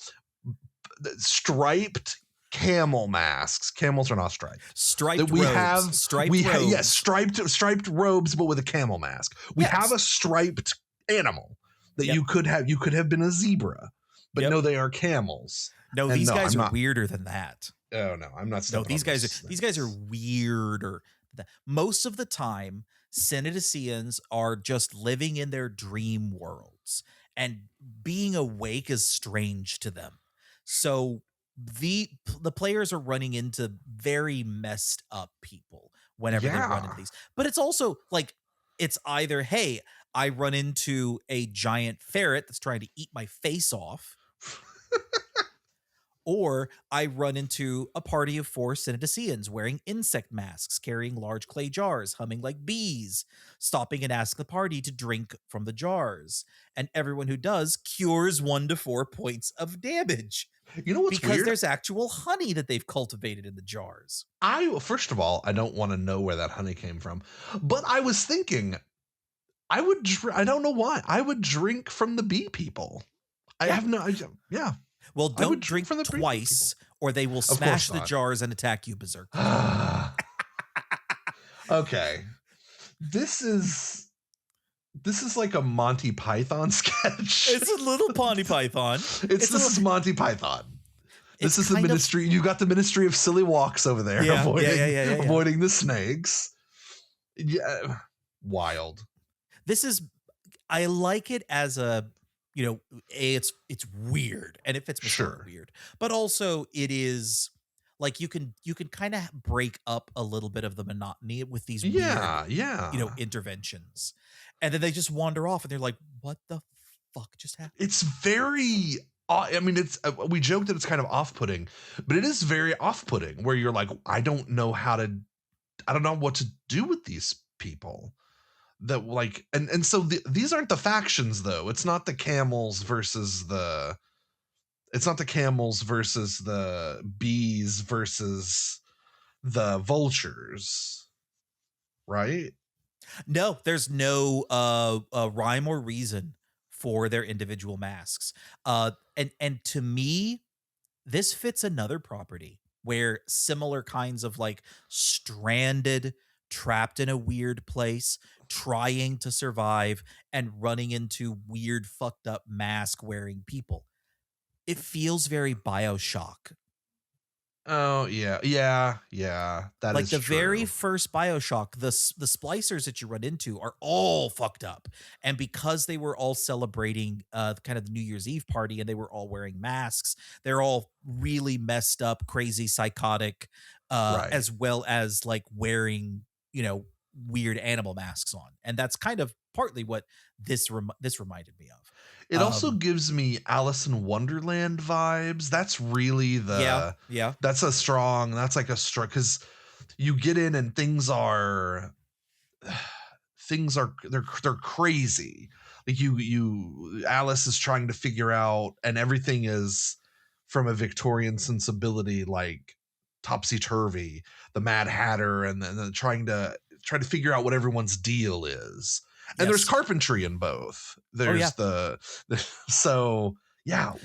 S2: striped camel masks. Camels are not striped.
S1: Striped
S2: That we
S1: robes.
S2: have
S1: Striped robes.
S2: Yes, striped robes, but with a camel mask. We have a striped animal that you could have. You could have been a zebra, but no, they are camels.
S1: No, these guys are weirder than that.
S2: Oh no, I'm not.
S1: No, these guys are weirder. Most of the time, Senedicians are just living in their dream worlds, and being awake is strange to them. So the players are running into very messed up people whenever they run into these. But it's also like, it's either, hey, I run into a giant ferret that's trying to eat my face off. Or I run into a party of 4 Senedicians wearing insect masks, carrying large clay jars, humming like bees, stopping and ask the party to drink from the jars. And everyone who does cures 1 to 4 points of damage.
S2: You know what's
S1: because
S2: weird?
S1: There's actual honey that they've cultivated in the jars.
S2: First of all, I don't want to know where that honey came from, but I was thinking, I don't know why. I would drink from the bee people. I have no. Yeah.
S1: Well, don't drink from the twice, or they will smash the jars and attack you, berserk.
S2: Okay, this is like a Monty Python sketch.
S1: It's a little Monty Python.
S2: This is Monty Python. This is the ministry. You got the Ministry of Silly Walks over there, avoiding the snakes. Yeah, wild.
S1: I like it as a. It's weird, and it fits weird, but also it is like you can kind of break up a little bit of the monotony with these weird, interventions, and then they just wander off, and they're like, "What the fuck just happened?"
S2: It's very. I mean, we joke that it's kind of off-putting, but it is very off-putting. Where you're like, I don't know what to do with these people. That like and so these aren't the factions though. It's not the camels versus the bees versus the vultures, right?
S1: No, there's no rhyme or reason for their individual masks. And to me, this fits another property where similar kinds of like stranded, trapped in a weird place, trying to survive and running into weird, fucked up mask wearing people. It feels very BioShock.
S2: Oh yeah. That
S1: like
S2: is
S1: the
S2: true.
S1: very first BioShock, the splicers that you run into are all fucked up, and because they were all celebrating kind of the New Year's Eve party, and they were all wearing masks, they're all really messed up, crazy, psychotic, as well as like wearing weird animal masks on, and that's kind of partly what this reminded me of.
S2: It also gives me Alice in Wonderland vibes. That's really that's like a strong, because you get in and things are they're crazy. Like Alice is trying to figure out, and everything is from a Victorian sensibility, like topsy-turvy, the Mad Hatter, and then trying to figure out what everyone's deal is. And there's carpentry in both. There's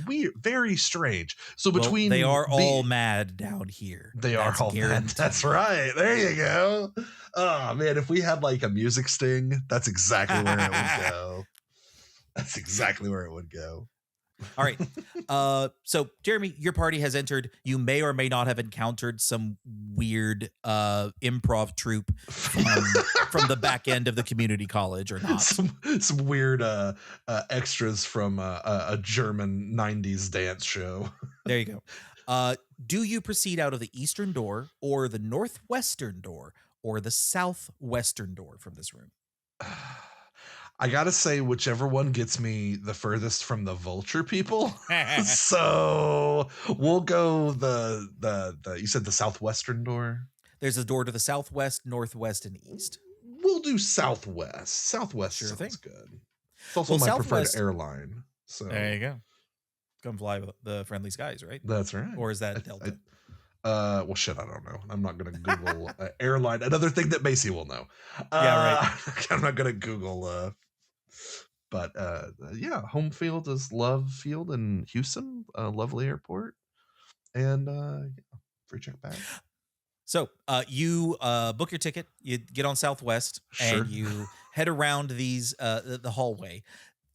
S2: weird, very strange. So between
S1: they are all mad down here.
S2: They are all mad. That's right. There you go. Oh man, if we had like a music sting, that's exactly where it would go. That's exactly where it would go.
S1: All right. So Jeremy, your party has entered. You may or may not have encountered some weird improv troupe from the back end of the community college, or not.
S2: Some weird extras from a German 90s dance show.
S1: There you go. Do you proceed out of the eastern door, or the northwestern door, or the southwestern door from this room?
S2: I gotta say, whichever one gets me the furthest from the vulture people. So we'll go the you said the southwestern door.
S1: There's a door to the southwest, northwest, and east.
S2: We'll do southwest. Southwest sounds good. It's also my preferred airline. So
S1: there you go. Come fly with the friendly skies, right?
S2: that's right.
S1: Or is that Delta?
S2: Well, shit, I don't know. I'm not going to Google airline. Another thing that Macy will know.
S1: Yeah, right.
S2: I'm not going to Google. But yeah, home field is Love Field in Houston, lovely airport, and free check bag.
S1: So you book your ticket, you get on Southwest,
S2: Sure.
S1: and you head around these the hallway.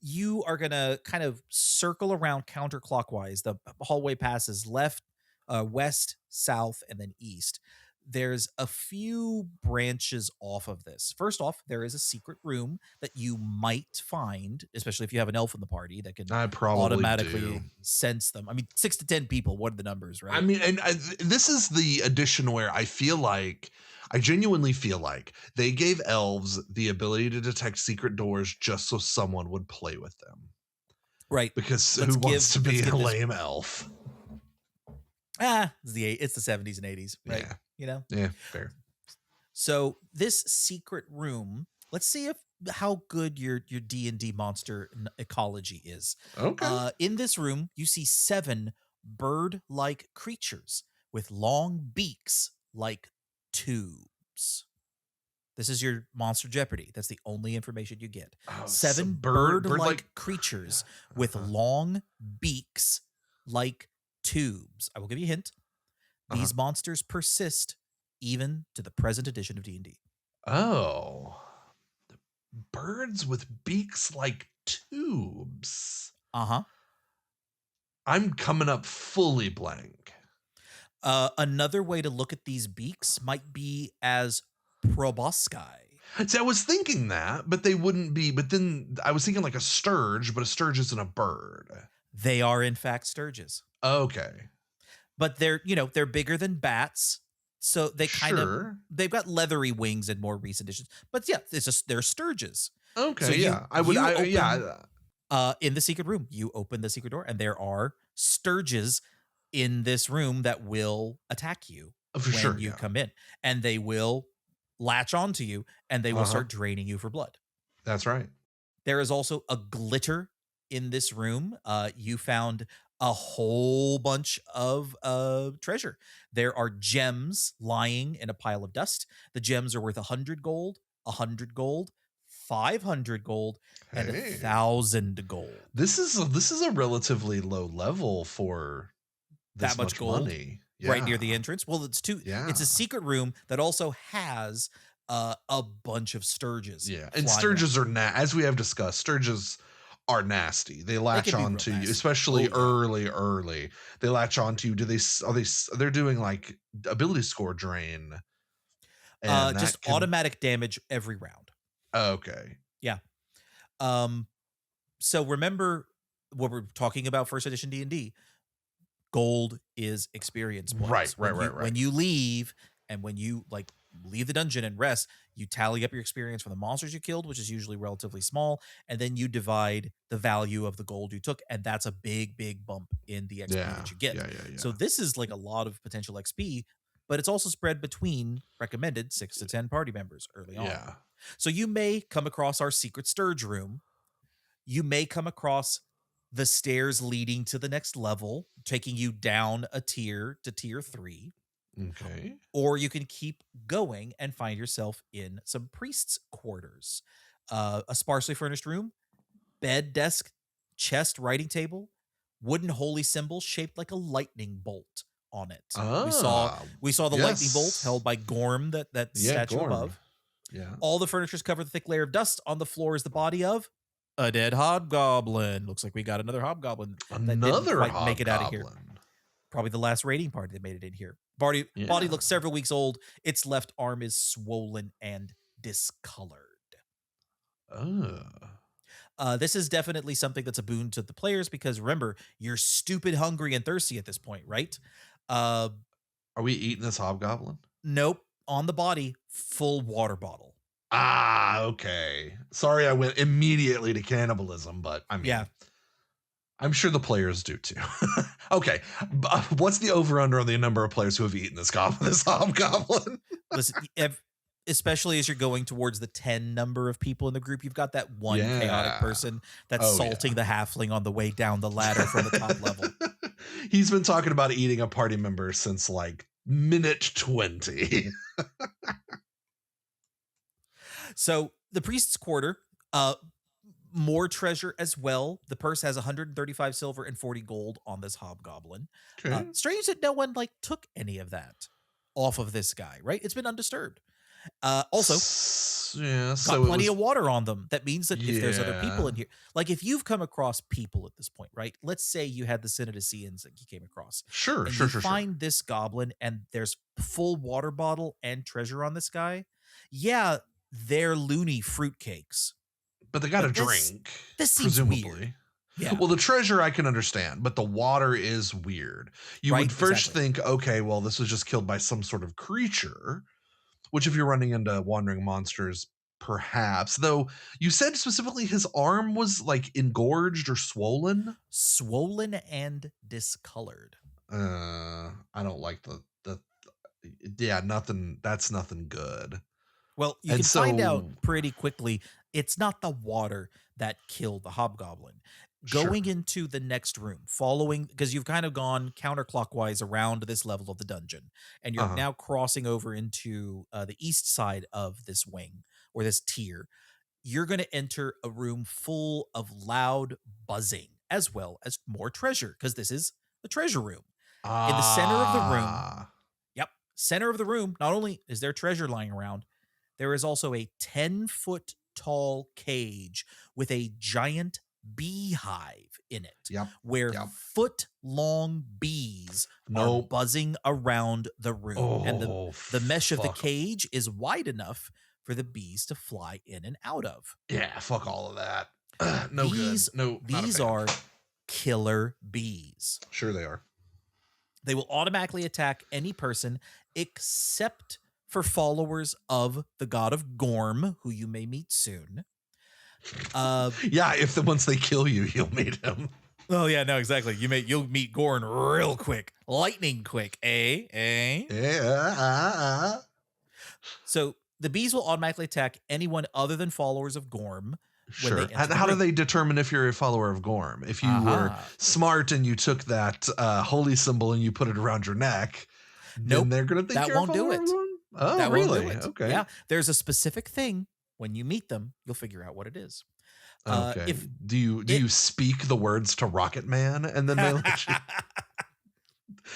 S1: You are gonna kind of circle around counterclockwise. The hallway passes left, west, south, and then east. There's a few branches off of this. First off, there is a secret room that you might find, especially if you have an elf in the party that can
S2: I probably
S1: automatically
S2: do.
S1: sense them. I mean, 6 to 10 people. What are the numbers, right?
S2: I mean, and this is the addition where I genuinely feel like they gave elves the ability to detect secret doors just so someone would play with them.
S1: Right.
S2: Because who wants to be a lame elf?
S1: It's the 70s and 80s, right?
S2: Yeah.
S1: You know?
S2: Yeah, fair.
S1: So this secret room, let's see how good your D&D monster ecology is.
S2: Okay.
S1: In this room, you see 7 bird-like creatures with long beaks like tubes. This is your Monster Jeopardy. That's the only information you get. 7 bird-like creatures with long beaks like tubes. I will give you a hint. These monsters persist even to the present edition of D&D.
S2: Oh. Birds with beaks like tubes. I'm coming up fully blank.
S1: Another way to look at these beaks might be as proboscis.
S2: See, I was thinking that, but they wouldn't be. But then I was thinking like a sturge, but a sturge isn't a bird.
S1: They are in fact sturges.
S2: Okay.
S1: But they're bigger than bats. So they they've got leathery wings in more recent editions. But yeah, they're sturges.
S2: Okay,
S1: So in the secret room, you open the secret door and there are sturges in this room that will attack you when you come in. And they will latch onto you and they will start draining you for blood.
S2: That's right.
S1: There is also a glitter in this room. You found a whole bunch of treasure. There are gems lying in a pile of dust. The gems are worth 100 gold, 100 gold, 500 gold, and 1,000 gold.
S2: This is a relatively low level for this
S1: that much gold
S2: money.
S1: Right near the entrance. Well, it's a secret room that also has a bunch of sturges.
S2: Yeah, and sturges are as we have discussed, sturges are nasty. They latch onto you, especially early. They latch onto you. They're doing like ability score drain.
S1: Just automatic damage every round.
S2: Okay.
S1: Yeah. So remember what we're talking about first edition D&D. Gold is experience points.
S2: Right.
S1: When you leave and when you leave the dungeon and rest, you tally up your experience from the monsters you killed, which is usually relatively small, and then you divide the value of the gold you took, and that's a big bump in the XP that you get.
S2: Yeah.
S1: So this is like a lot of potential XP, but it's also spread between recommended 6 to 10 party members early on.
S2: Yeah.
S1: So you may come across our secret sturge room. You may come across the stairs leading to the next level, taking you down a tier to tier 3.
S2: Okay.
S1: Or you can keep going and find yourself in some priest's quarters. A sparsely furnished room, bed, desk, chest, writing table, wooden holy symbol shaped like a lightning bolt on it. We saw the lightning bolt held by Gorm, that statue
S2: Gorm.
S1: above.
S2: Yeah.
S1: All the furniture's covered with a thick layer of dust. On the floor is the body of a dead hobgoblin. Looks like we got another hobgoblin that didn't quite make it out of here. Probably the last raiding party that made it in here. Body looks several weeks old. Its left arm is swollen and discolored. This is definitely something that's a boon to the players because remember, you're stupid hungry and thirsty at this point, right?
S2: Are we eating this hobgoblin?
S1: Nope. On the body, full water bottle.
S2: Okay. Sorry, I went immediately to cannibalism, but I mean, I'm sure the players do too. Okay, what's the over/under on the number of players who have eaten this hobgoblin?
S1: Listen, especially as you're going towards the 10 number of people in the group, you've got that one chaotic
S2: Yeah.
S1: person that's
S2: Oh,
S1: salting the halfling on the way down the ladder from the top level.
S2: He's been talking about eating a party member since like minute 20.
S1: So the priest's quarter, more treasure as well. The purse has 135 silver and 40 gold on this hobgoblin.
S2: Okay.
S1: Strange that no one like took any of that off of this guy, right? It's been undisturbed. Also,
S2: Yeah,
S1: got
S2: so
S1: plenty of water on them. That means that if there's other people
S2: Yeah.
S1: in here, like if you've come across people at this point, right? Let's say you had the Synodicians that you came across,
S2: Sure,
S1: and
S2: sure,
S1: you
S2: sure, sure.
S1: find this goblin, and there's full water bottle and treasure on this guy. Yeah, they're loony fruitcakes.
S2: But they got to
S1: But
S2: drink,
S1: this seems
S2: presumably.
S1: weird. Yeah.
S2: Well, the treasure I can understand, but the water is weird. You
S1: Right,
S2: would first
S1: exactly.
S2: think, okay, well, this was just killed by some sort of creature, which if you're running into wandering monsters, perhaps. Though you said specifically his arm was like engorged or swollen.
S1: Swollen and discolored.
S2: I don't like the yeah, nothing. That's nothing good.
S1: Well, you
S2: And
S1: can find out
S2: so,
S1: pretty quickly it's not the water that killed the hobgoblin.
S2: sure.
S1: Going into the next room, following, because you've kind of gone counterclockwise around this level of the dungeon, and you're
S2: Uh-huh.
S1: now crossing over into the east side of this wing or this tier. You're going to enter a room full of loud buzzing as well as more treasure, because this is the treasure room. In the center of the room,
S2: Ah.
S1: yep, center of the room, not only is there treasure lying around, there is also a 10-foot tall cage with a giant beehive in it,
S2: Yep.
S1: where
S2: Yep.
S1: foot-long bees are
S2: Nope.
S1: buzzing around the room. And
S2: Oh,
S1: the mesh of the
S2: fuck.
S1: cage is wide enough for the bees to fly in and out of.
S2: Yeah, fuck all of that. No
S1: These,
S2: good. No, not a
S1: these
S2: fan.
S1: are killer bees.
S2: Sure they are.
S1: They will automatically attack any person except for followers of the god of Gorm, who you may meet soon.
S2: Yeah, once they kill you, you'll meet him.
S1: Oh yeah, no, exactly. You'll meet Gorn real quick, lightning quick, eh?
S2: Yeah.
S1: So the bees will automatically attack anyone other than followers of Gorm when they
S2: Sure.
S1: enter
S2: And
S1: the
S2: how do
S1: room.
S2: they determine if you're a follower of Gorm? If you were
S1: Aha.
S2: smart and you took that holy symbol and you put it around your neck,
S1: Nope,
S2: then they're gonna think
S1: that
S2: you're
S1: won't
S2: a
S1: do
S2: follower
S1: it.
S2: of Gorm? Oh,
S1: That won't do
S2: really?
S1: it.
S2: Okay.
S1: Yeah, there's a specific thing. When you meet them, you'll figure out what it is.
S2: Okay.
S1: If
S2: do you speak the words to Rocket Man and then they let you?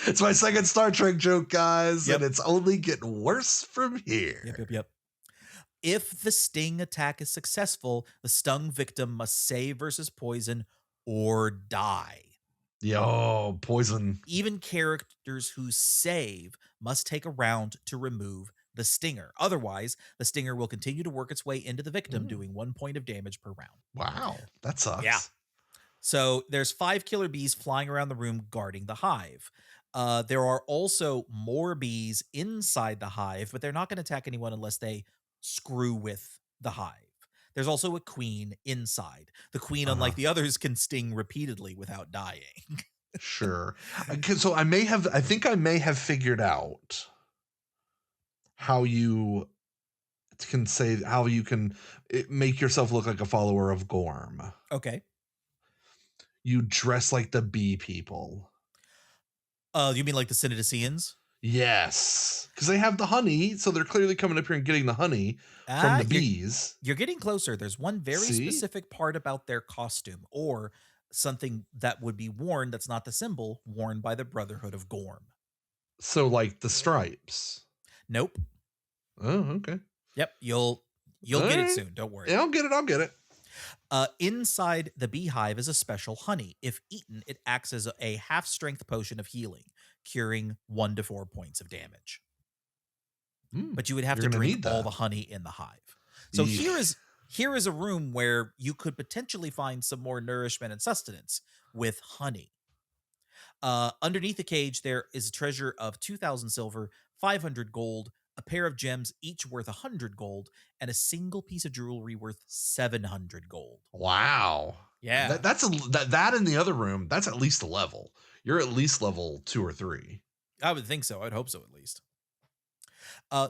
S2: It's my second Star Trek joke, guys,
S1: Yep.
S2: and it's only getting worse from here.
S1: Yep. If the sting attack is successful, the stung victim must save versus poison or die.
S2: Yo, poison.
S1: Even characters who save must take a round to remove the stinger. Otherwise, the stinger will continue to work its way into the victim, doing 1 point of damage per round.
S2: Wow, that sucks.
S1: Yeah. So there's 5 killer bees flying around the room guarding the hive. There are also more bees inside the hive, but they're not going to attack anyone unless they screw with the hive. There's also a queen inside. The queen, unlike the others, can sting repeatedly without dying.
S2: Sure. So I think I may have figured out how you can make yourself look like a follower of Gorm.
S1: Okay.
S2: You dress like the bee people.
S1: You mean like the Synodicians?
S2: Yes, because they have the honey, so they're clearly coming up here and getting the honey from the bees.
S1: You're getting closer. There's one very
S2: See?
S1: specific part about their costume, or something that would be worn that's not the symbol worn by the Brotherhood of Gorm.
S2: So like the stripes.
S1: Nope.
S2: Oh, okay.
S1: Yep, you'll get
S2: All
S1: it
S2: right.
S1: soon. Don't worry.
S2: Yeah, I'll get it.
S1: Inside the beehive is a special honey. If eaten, it acts as a half-strength potion of healing, curing 1 to 4 points of damage. But you would have
S2: You're
S1: to
S2: gonna
S1: drink
S2: need
S1: all
S2: that.
S1: the honey in the hive. So
S2: Yeesh.
S1: here is a room where you could potentially find some more nourishment and sustenance with honey. Underneath the cage, there is a treasure of 2,000 silver, 500 gold, a pair of gems, each worth 100 gold, and a single piece of jewelry worth 700 gold.
S2: Wow.
S1: Yeah.
S2: That in the other room, that's at least a level. You're at least level 2 or 3.
S1: I would think so. I'd hope so, at least.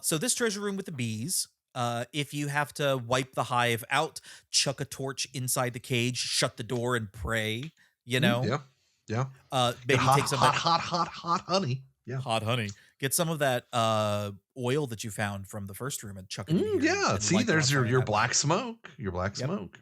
S1: So this treasure room with the bees If you have to wipe the hive out, chuck a torch inside the cage, shut the door, and pray. You know,
S2: Yeah. Yeah. Get
S1: maybe take some of that
S2: hot honey. Yeah.
S1: hot honey. Get some of that oil that you found from the first room and chuck it into here
S2: Yeah.
S1: and
S2: See,
S1: light the
S2: there's
S1: fire
S2: your
S1: that way.
S2: black smoke. Your black
S1: Yep.
S2: smoke.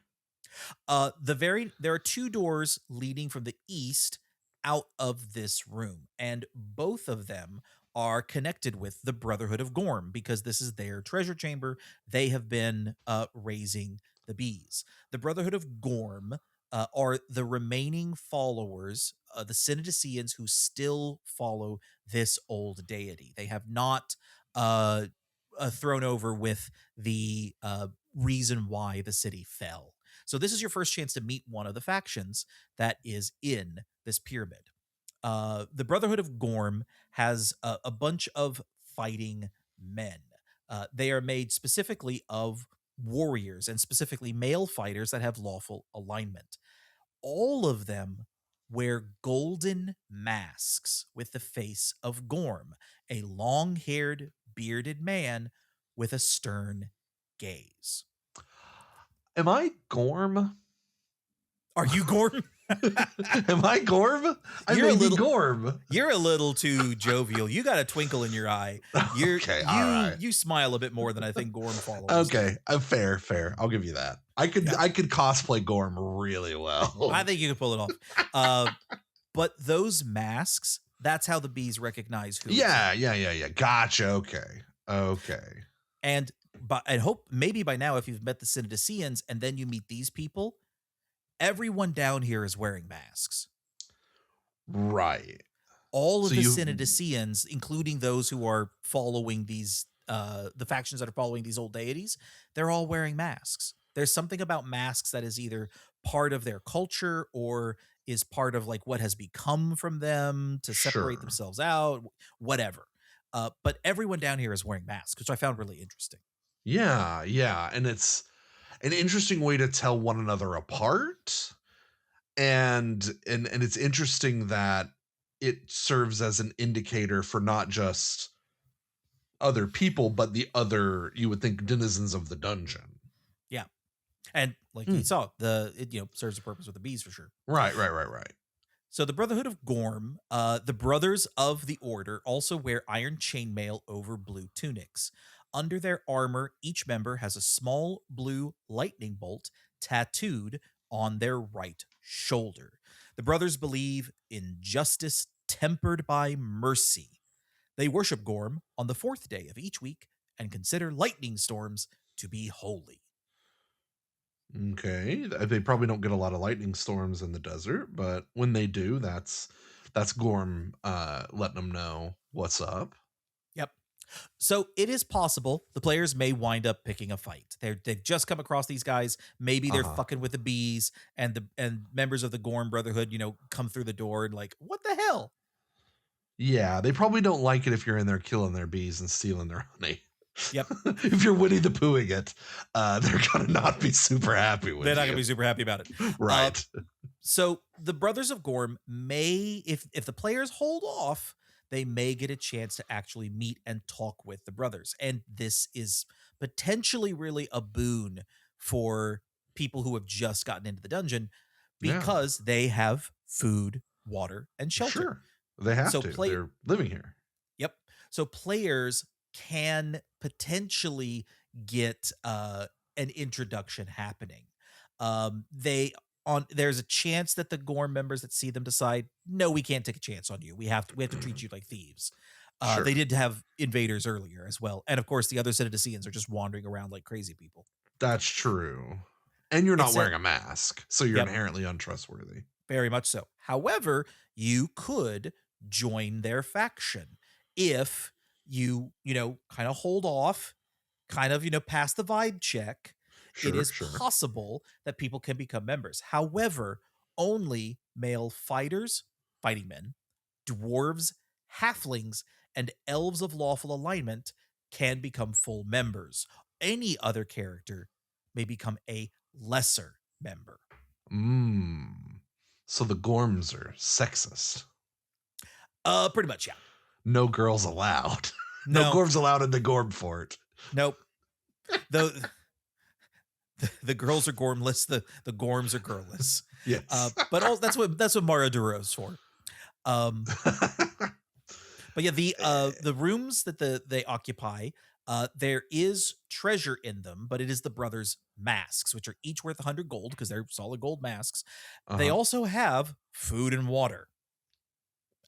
S1: There are two doors leading from the east out of this room, and both of them are connected with the Brotherhood of Gorm because this is their treasure chamber. They have been raising the bees. The Brotherhood of Gorm are the remaining followers, the Synodicians who still follow this old deity. They have not thrown over with the reason why the city fell. So this is your first chance to meet one of the factions that is in this pyramid. The Brotherhood of Gorm has a bunch of fighting men. They are made specifically of warriors and specifically male fighters that have lawful alignment. All of them wear golden masks with the face of Gorm, a long haired, bearded man with a stern gaze.
S2: Am I Gorm?
S1: Are you Gorm?
S2: Am I Gorm? I
S1: You're a
S2: may be
S1: little-
S2: Gorm.
S1: You're a little too jovial. You got a twinkle in your eye.
S2: Okay, all right.
S1: You smile a bit more than I think Gorm followers.
S2: Okay, fair. I'll give you that. I could cosplay Gorm really well.
S1: I think you can pull it off. But those masks, that's how the bees recognize who.
S2: Yeah. Gotcha. Okay.
S1: And hope maybe by now, if you've met the Synodicians and then you meet these people, everyone down here is wearing masks.
S2: Right.
S1: All of
S2: So
S1: the
S2: you-
S1: Synodicians, including those who are following these, the factions that are following these old deities, they're all wearing masks. There's something about masks that is either part of their culture or is part of like what has become from them to separate
S2: Sure.
S1: themselves out, whatever. But everyone down here is wearing masks, which I found really interesting.
S2: Yeah. And it's an interesting way to tell one another apart. And it's interesting that it serves as an indicator for not just other people, but the other, you would think, denizens of the dungeon.
S1: And like you saw, it serves a purpose with the bees for sure.
S2: Right.
S1: So the Brotherhood of Gorm, the Brothers of the Order, also wear iron chainmail over blue tunics. Under their armor, each member has a small blue lightning bolt tattooed on their right shoulder. The brothers believe in justice tempered by mercy. They worship Gorm on the 4th day of each week and consider lightning storms to be holy.
S2: Okay. They probably don't get a lot of lightning storms in the desert, but when they do, that's Gorm letting them know what's up.
S1: Yep. So it is possible the players may wind up picking a fight. They've just come across these guys. Maybe they're fucking with the bees, and members of the Gorm Brotherhood, come through the door and like, what the hell?
S2: Yeah, they probably don't like it if you're in there killing their bees and stealing their honey.
S1: Yep.
S2: If you're Winnie the Poohing it, they're gonna not be super happy with
S1: They're not
S2: you.
S1: gonna be super happy about it.
S2: Right.
S1: So the Brothers of Gorm may, if the players hold off, they may get a chance to actually meet and talk with the brothers. And this is potentially really a boon for people who have just gotten into the dungeon because they have food, water, and shelter.
S2: Sure. They have
S1: So
S2: to.
S1: play-
S2: They're living here.
S1: Yep. So players can potentially get an introduction happening. There's a chance that the Gorm members that see them decide, no, we can't take a chance on you. We have to treat you like thieves.
S2: Sure.
S1: They did have invaders earlier as well, and of course the other Synodicians are just wandering around like crazy people.
S2: That's true. And you're not
S1: Except-
S2: wearing a mask, so you're
S1: Yep.
S2: inherently untrustworthy.
S1: Very much so. However, you could join their faction if you kind of hold off, kind of pass the vibe check.
S2: Sure,
S1: it is
S2: sure.
S1: possible that people can become members. However, only male fighters, fighting men, dwarves, halflings, and elves of lawful alignment can become full members. Any other character may become a lesser member.
S2: So the Gorms are sexist.
S1: Pretty much, yeah.
S2: No girls allowed.
S1: No.
S2: No Gorms allowed in the Gorm fort.
S1: Nope. Though the girls are gormless, the gorms are girlless.
S2: Yes.
S1: But that's what Mario Duro's for. But yeah, the rooms that they occupy, there is treasure in them, but it is the brothers' masks, which are each worth 100 gold because they're solid gold masks. They also have food and water,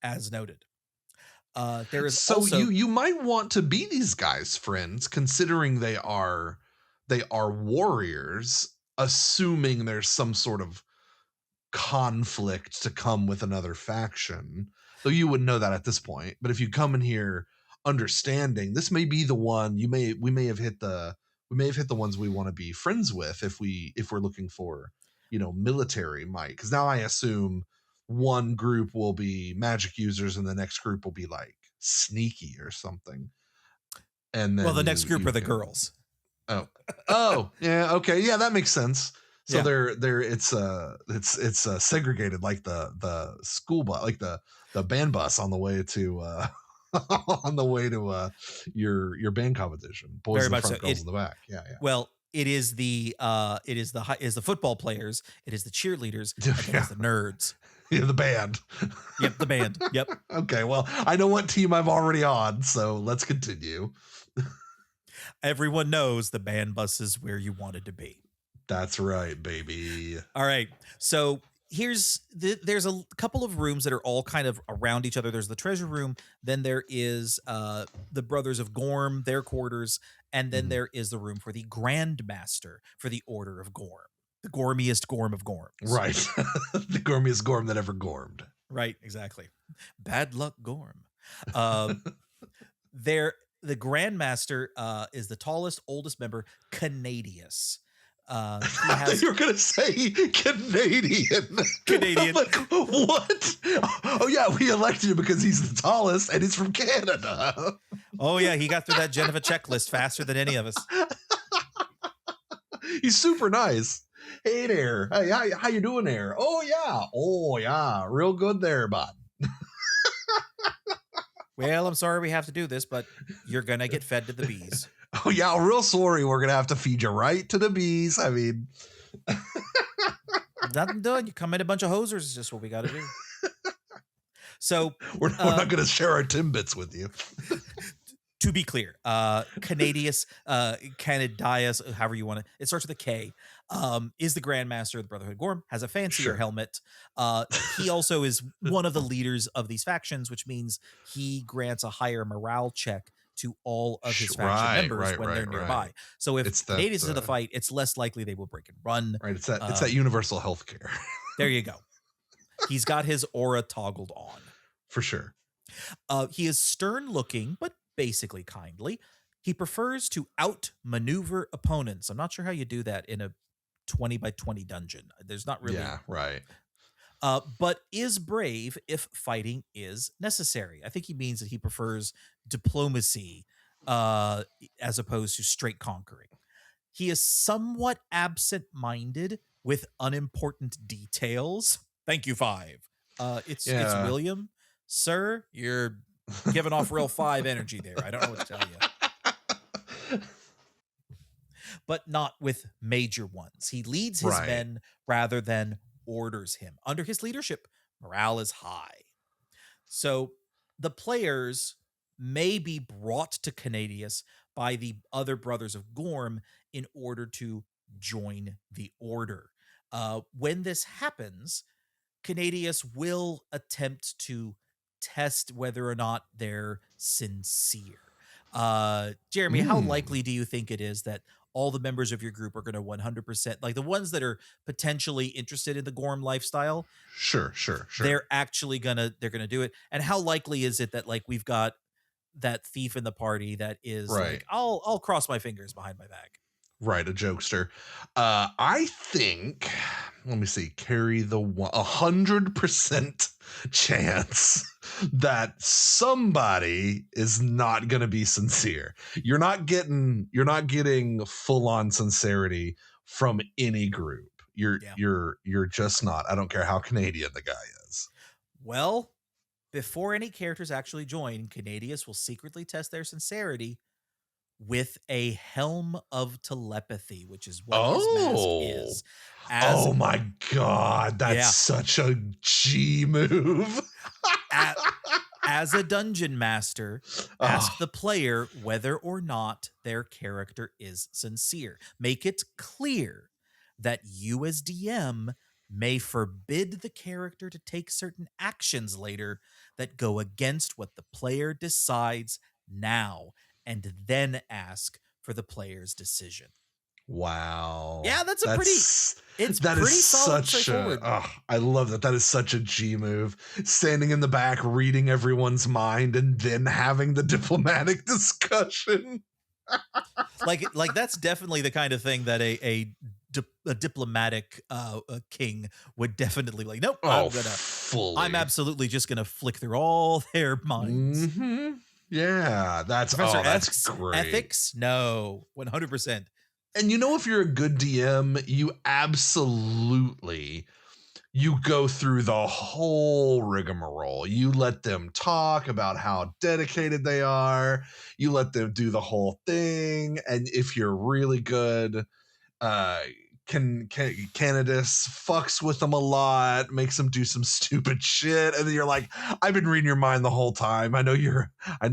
S1: as noted. There is
S2: So
S1: also
S2: you might want to be these guys' friends, considering they are warriors, assuming there's some sort of conflict to come with another faction. Though you wouldn't know that at this point. But if you come in here understanding, this may be the one we may have hit the ones we want to be friends with if we're looking for, military might. Because now I assume one group will be magic users and the next group will be like sneaky or something. And then
S1: the next group are the girls.
S2: Oh, yeah, okay, yeah, that makes sense. So
S1: Yeah.
S2: they're it's segregated like the school bus, like the band bus on the way to your band competition. Boys
S1: Very
S2: in the
S1: much
S2: front,
S1: so.
S2: girls in the back. Yeah.
S1: Well, it is the football players, it is the cheerleaders, and then it's the nerds.
S2: Yeah, the band.
S1: Yep, the band. Yep.
S2: Okay, well, I know what team I'm already on, so let's continue.
S1: Everyone knows the band bus is where you wanted to be.
S2: That's right, baby.
S1: All right. So there's a couple of rooms that are all kind of around each other. There's the treasure room. Then there is the Brothers of Gorm, their quarters. And then there is the room for the Grand Master for the Order of Gorm. The gormiest Gorm of Gorms.
S2: Right. The gormiest Gorm that ever gormed.
S1: Right. Exactly. Bad luck Gorm. The Grand Master is the tallest, oldest member, Canadius.
S2: You were going to say Canadian.
S1: Canadian.
S2: Like, what? Oh, yeah, we elected him because he's the tallest and he's from Canada.
S1: Oh, yeah, he got through that Geneva checklist faster than any of us.
S2: He's super nice. Hey there. Hey, how you doing there? Oh, yeah. Real good there, bud.
S1: Well, I'm sorry we have to do this, but you're going to get fed to the bees.
S2: Oh, yeah, real sorry. We're going to have to feed you right to the bees. I mean...
S1: Nothing doing. You come in a bunch of hosers is just what we got to do. So...
S2: We're not going to share our Timbits with you.
S1: To be clear, Canadius, Canadius, however you want to... It starts with a K. Is the Grandmaster of the Brotherhood of Gorm, has a fancier helmet. He also is one of the leaders of these factions, which means he grants a higher morale check to all of his faction members when they're nearby. Right. So if Canadians in the fight, it's less likely they will break and run.
S2: Right, it's that universal health care.
S1: There you go. He's got his aura toggled on.
S2: For sure.
S1: He is stern looking, but basically kindly. He prefers to outmaneuver opponents. I'm not sure how you do that in a 20 by 20 dungeon. There's not really.
S2: Yeah, right.
S1: But is brave if fighting is necessary. I think he means that he prefers diplomacy as opposed to straight conquering. He is somewhat absent-minded with unimportant details. Thank you, 5. It's William. Sir, you're giving off real 5 energy there. I don't know what to tell you. But not with major ones. He leads his men rather than orders him. Under his leadership, morale is high. So the players may be brought to Canadius by the other Brothers of Gorm in order to join the order. When this happens, Canadius will attempt to test whether or not they're sincere. Jeremy, how likely do you think it is that all the members of your group are going to 100%, like the ones that are potentially interested in the Gorm lifestyle?
S2: Sure.
S1: They're actually gonna do it. And how likely is it that like we've got that thief in the party that is like, I'll cross my fingers behind my back.
S2: Right, a jokester. I think, let me see, carry the 100% chance that somebody is not going to be sincere. You're not getting full on sincerity from any group. You're just not. I don't care how Canadian the guy is.
S1: Well, before any characters actually join, Canadius will secretly test their sincerity with a helm of telepathy, which is what his mask
S2: Oh.
S1: is. As
S2: Oh my God. That's
S1: Yeah.
S2: such a G move.
S1: as a dungeon master, ask
S2: Oh,
S1: the player whether or not their character is sincere. Make it clear that you as DM may forbid the character to take certain actions later that go against what the player decides now, and then ask for the player's decision.
S2: wow.
S1: Yeah, it's
S2: That is
S1: pretty solid,
S2: such
S1: straightforward.
S2: I love that. That is such a G move. Standing in the back, reading everyone's mind, and then having the diplomatic discussion.
S1: Like that's definitely the kind of thing that a diplomatic king would definitely like. Nope,
S2: Oh, fully.
S1: I'm absolutely just gonna flick through all their minds.
S2: Mm-hmm. Yeah, that's
S1: Professor
S2: that's great.
S1: Ethics? No, 100%.
S2: And if you're a good DM, you absolutely go through the whole rigmarole. You let them talk about how dedicated they are. You let them do the whole thing. And if you're really good, Candice fucks with them a lot, makes them do some stupid shit, and then you're like, I've been reading your mind the whole time. I know you're I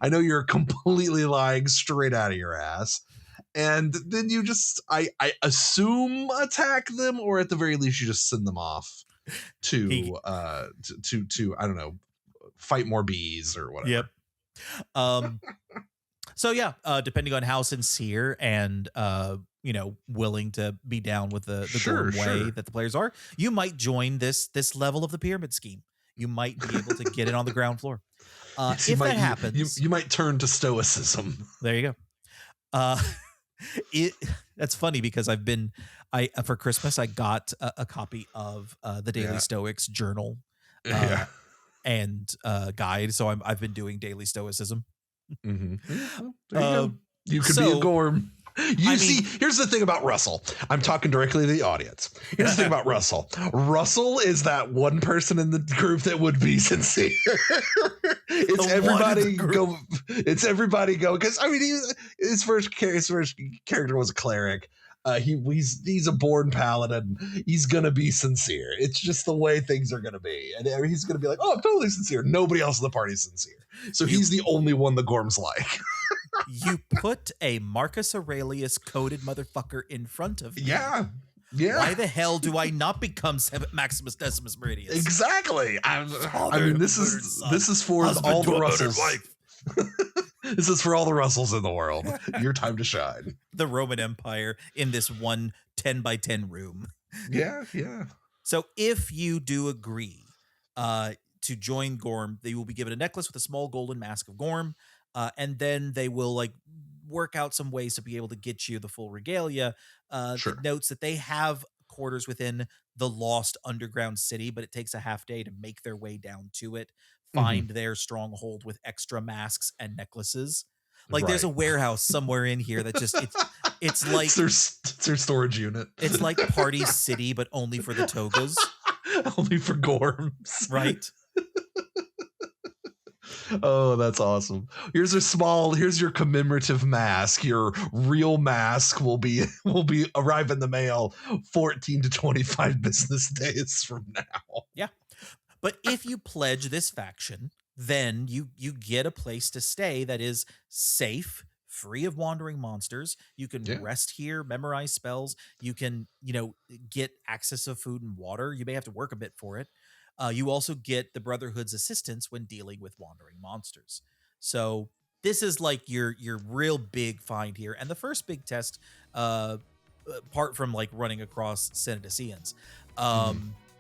S2: know you're completely lying straight out of your ass. And then you just, I assume, attack them, or at the very least, you just send them off to I don't know, fight more bees or whatever.
S1: Yep. So yeah, depending on how sincere and willing to be down with the Gorm way that the players are, you might join this level of the pyramid scheme. You might be able to get it on the ground floor.
S2: Yes,
S1: if that happens,
S2: you might turn to stoicism.
S1: There you go. That's funny because for Christmas I got a copy of the Daily Stoics journal and guide. So I've been doing daily stoicism.
S2: Mm-hmm. There you go. You could be a Gorm. Here's the thing about Russell. I'm talking directly to the audience. Here's the thing about Russell. Russell is that one person in the group that would be sincere. It's everybody go. It's everybody go. Because his first character was a cleric. He's a born paladin. He's gonna be sincere. It's just the way things are gonna be, and he's gonna be like, "Oh, I'm totally sincere." Nobody else in the party is sincere, so he's the only one the Gorms like.
S1: You put a Marcus Aurelius coded motherfucker in front of me.
S2: Yeah.
S1: Why the hell do I not become Maximus Decimus Meridius?
S2: Exactly. This is for all the Russells. This is for all the Russells in the world. Your time to shine.
S1: The Roman Empire in this one 10 by 10 room.
S2: Yeah.
S1: So if you do agree to join Gorm, they will be given a necklace with a small golden mask of Gorm. And then they will work out some ways to be able to get you the full regalia. It notes that they have quarters within the lost underground city, but it takes a half day to make their way down to it, find their stronghold with extra masks and necklaces. There's a warehouse somewhere in here that just it's like
S2: it's their storage unit.
S1: It's like Party City, but only for the togas.
S2: Only for Gorms.
S1: Right.
S2: Oh, that's awesome. Here's your commemorative mask. Your real mask will arrive in the mail 14 to 25 business days from now.
S1: Yeah. But if you pledge this faction, then you get a place to stay that is safe, free of wandering monsters. You can rest here, memorize spells. You can, get access to food and water. You may have to work a bit for it. You also get the Brotherhood's assistance when dealing with wandering monsters. So this is your real big find here. And the first big test, apart from running across Senedicians,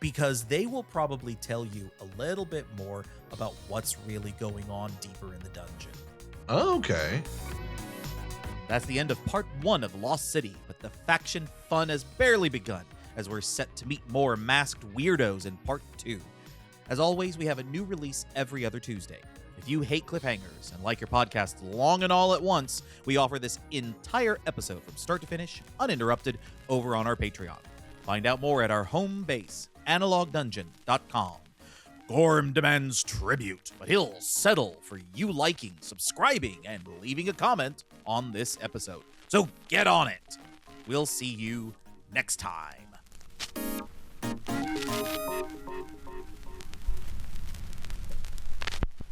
S1: because they will probably tell you a little bit more about what's really going on deeper in the dungeon.
S2: Oh, okay.
S1: That's the end of part 1 of Lost City, but the faction fun has barely begun, as we're set to meet more masked weirdos in part 2. As always, we have a new release every other Tuesday. If you hate cliffhangers and like your podcast long and all at once, we offer this entire episode from start to finish, uninterrupted, over on our Patreon. Find out more at our home base, analogdungeon.com. Gorm demands tribute, but he'll settle for you liking, subscribing, and leaving a comment on this episode. So get on it. We'll see you next time.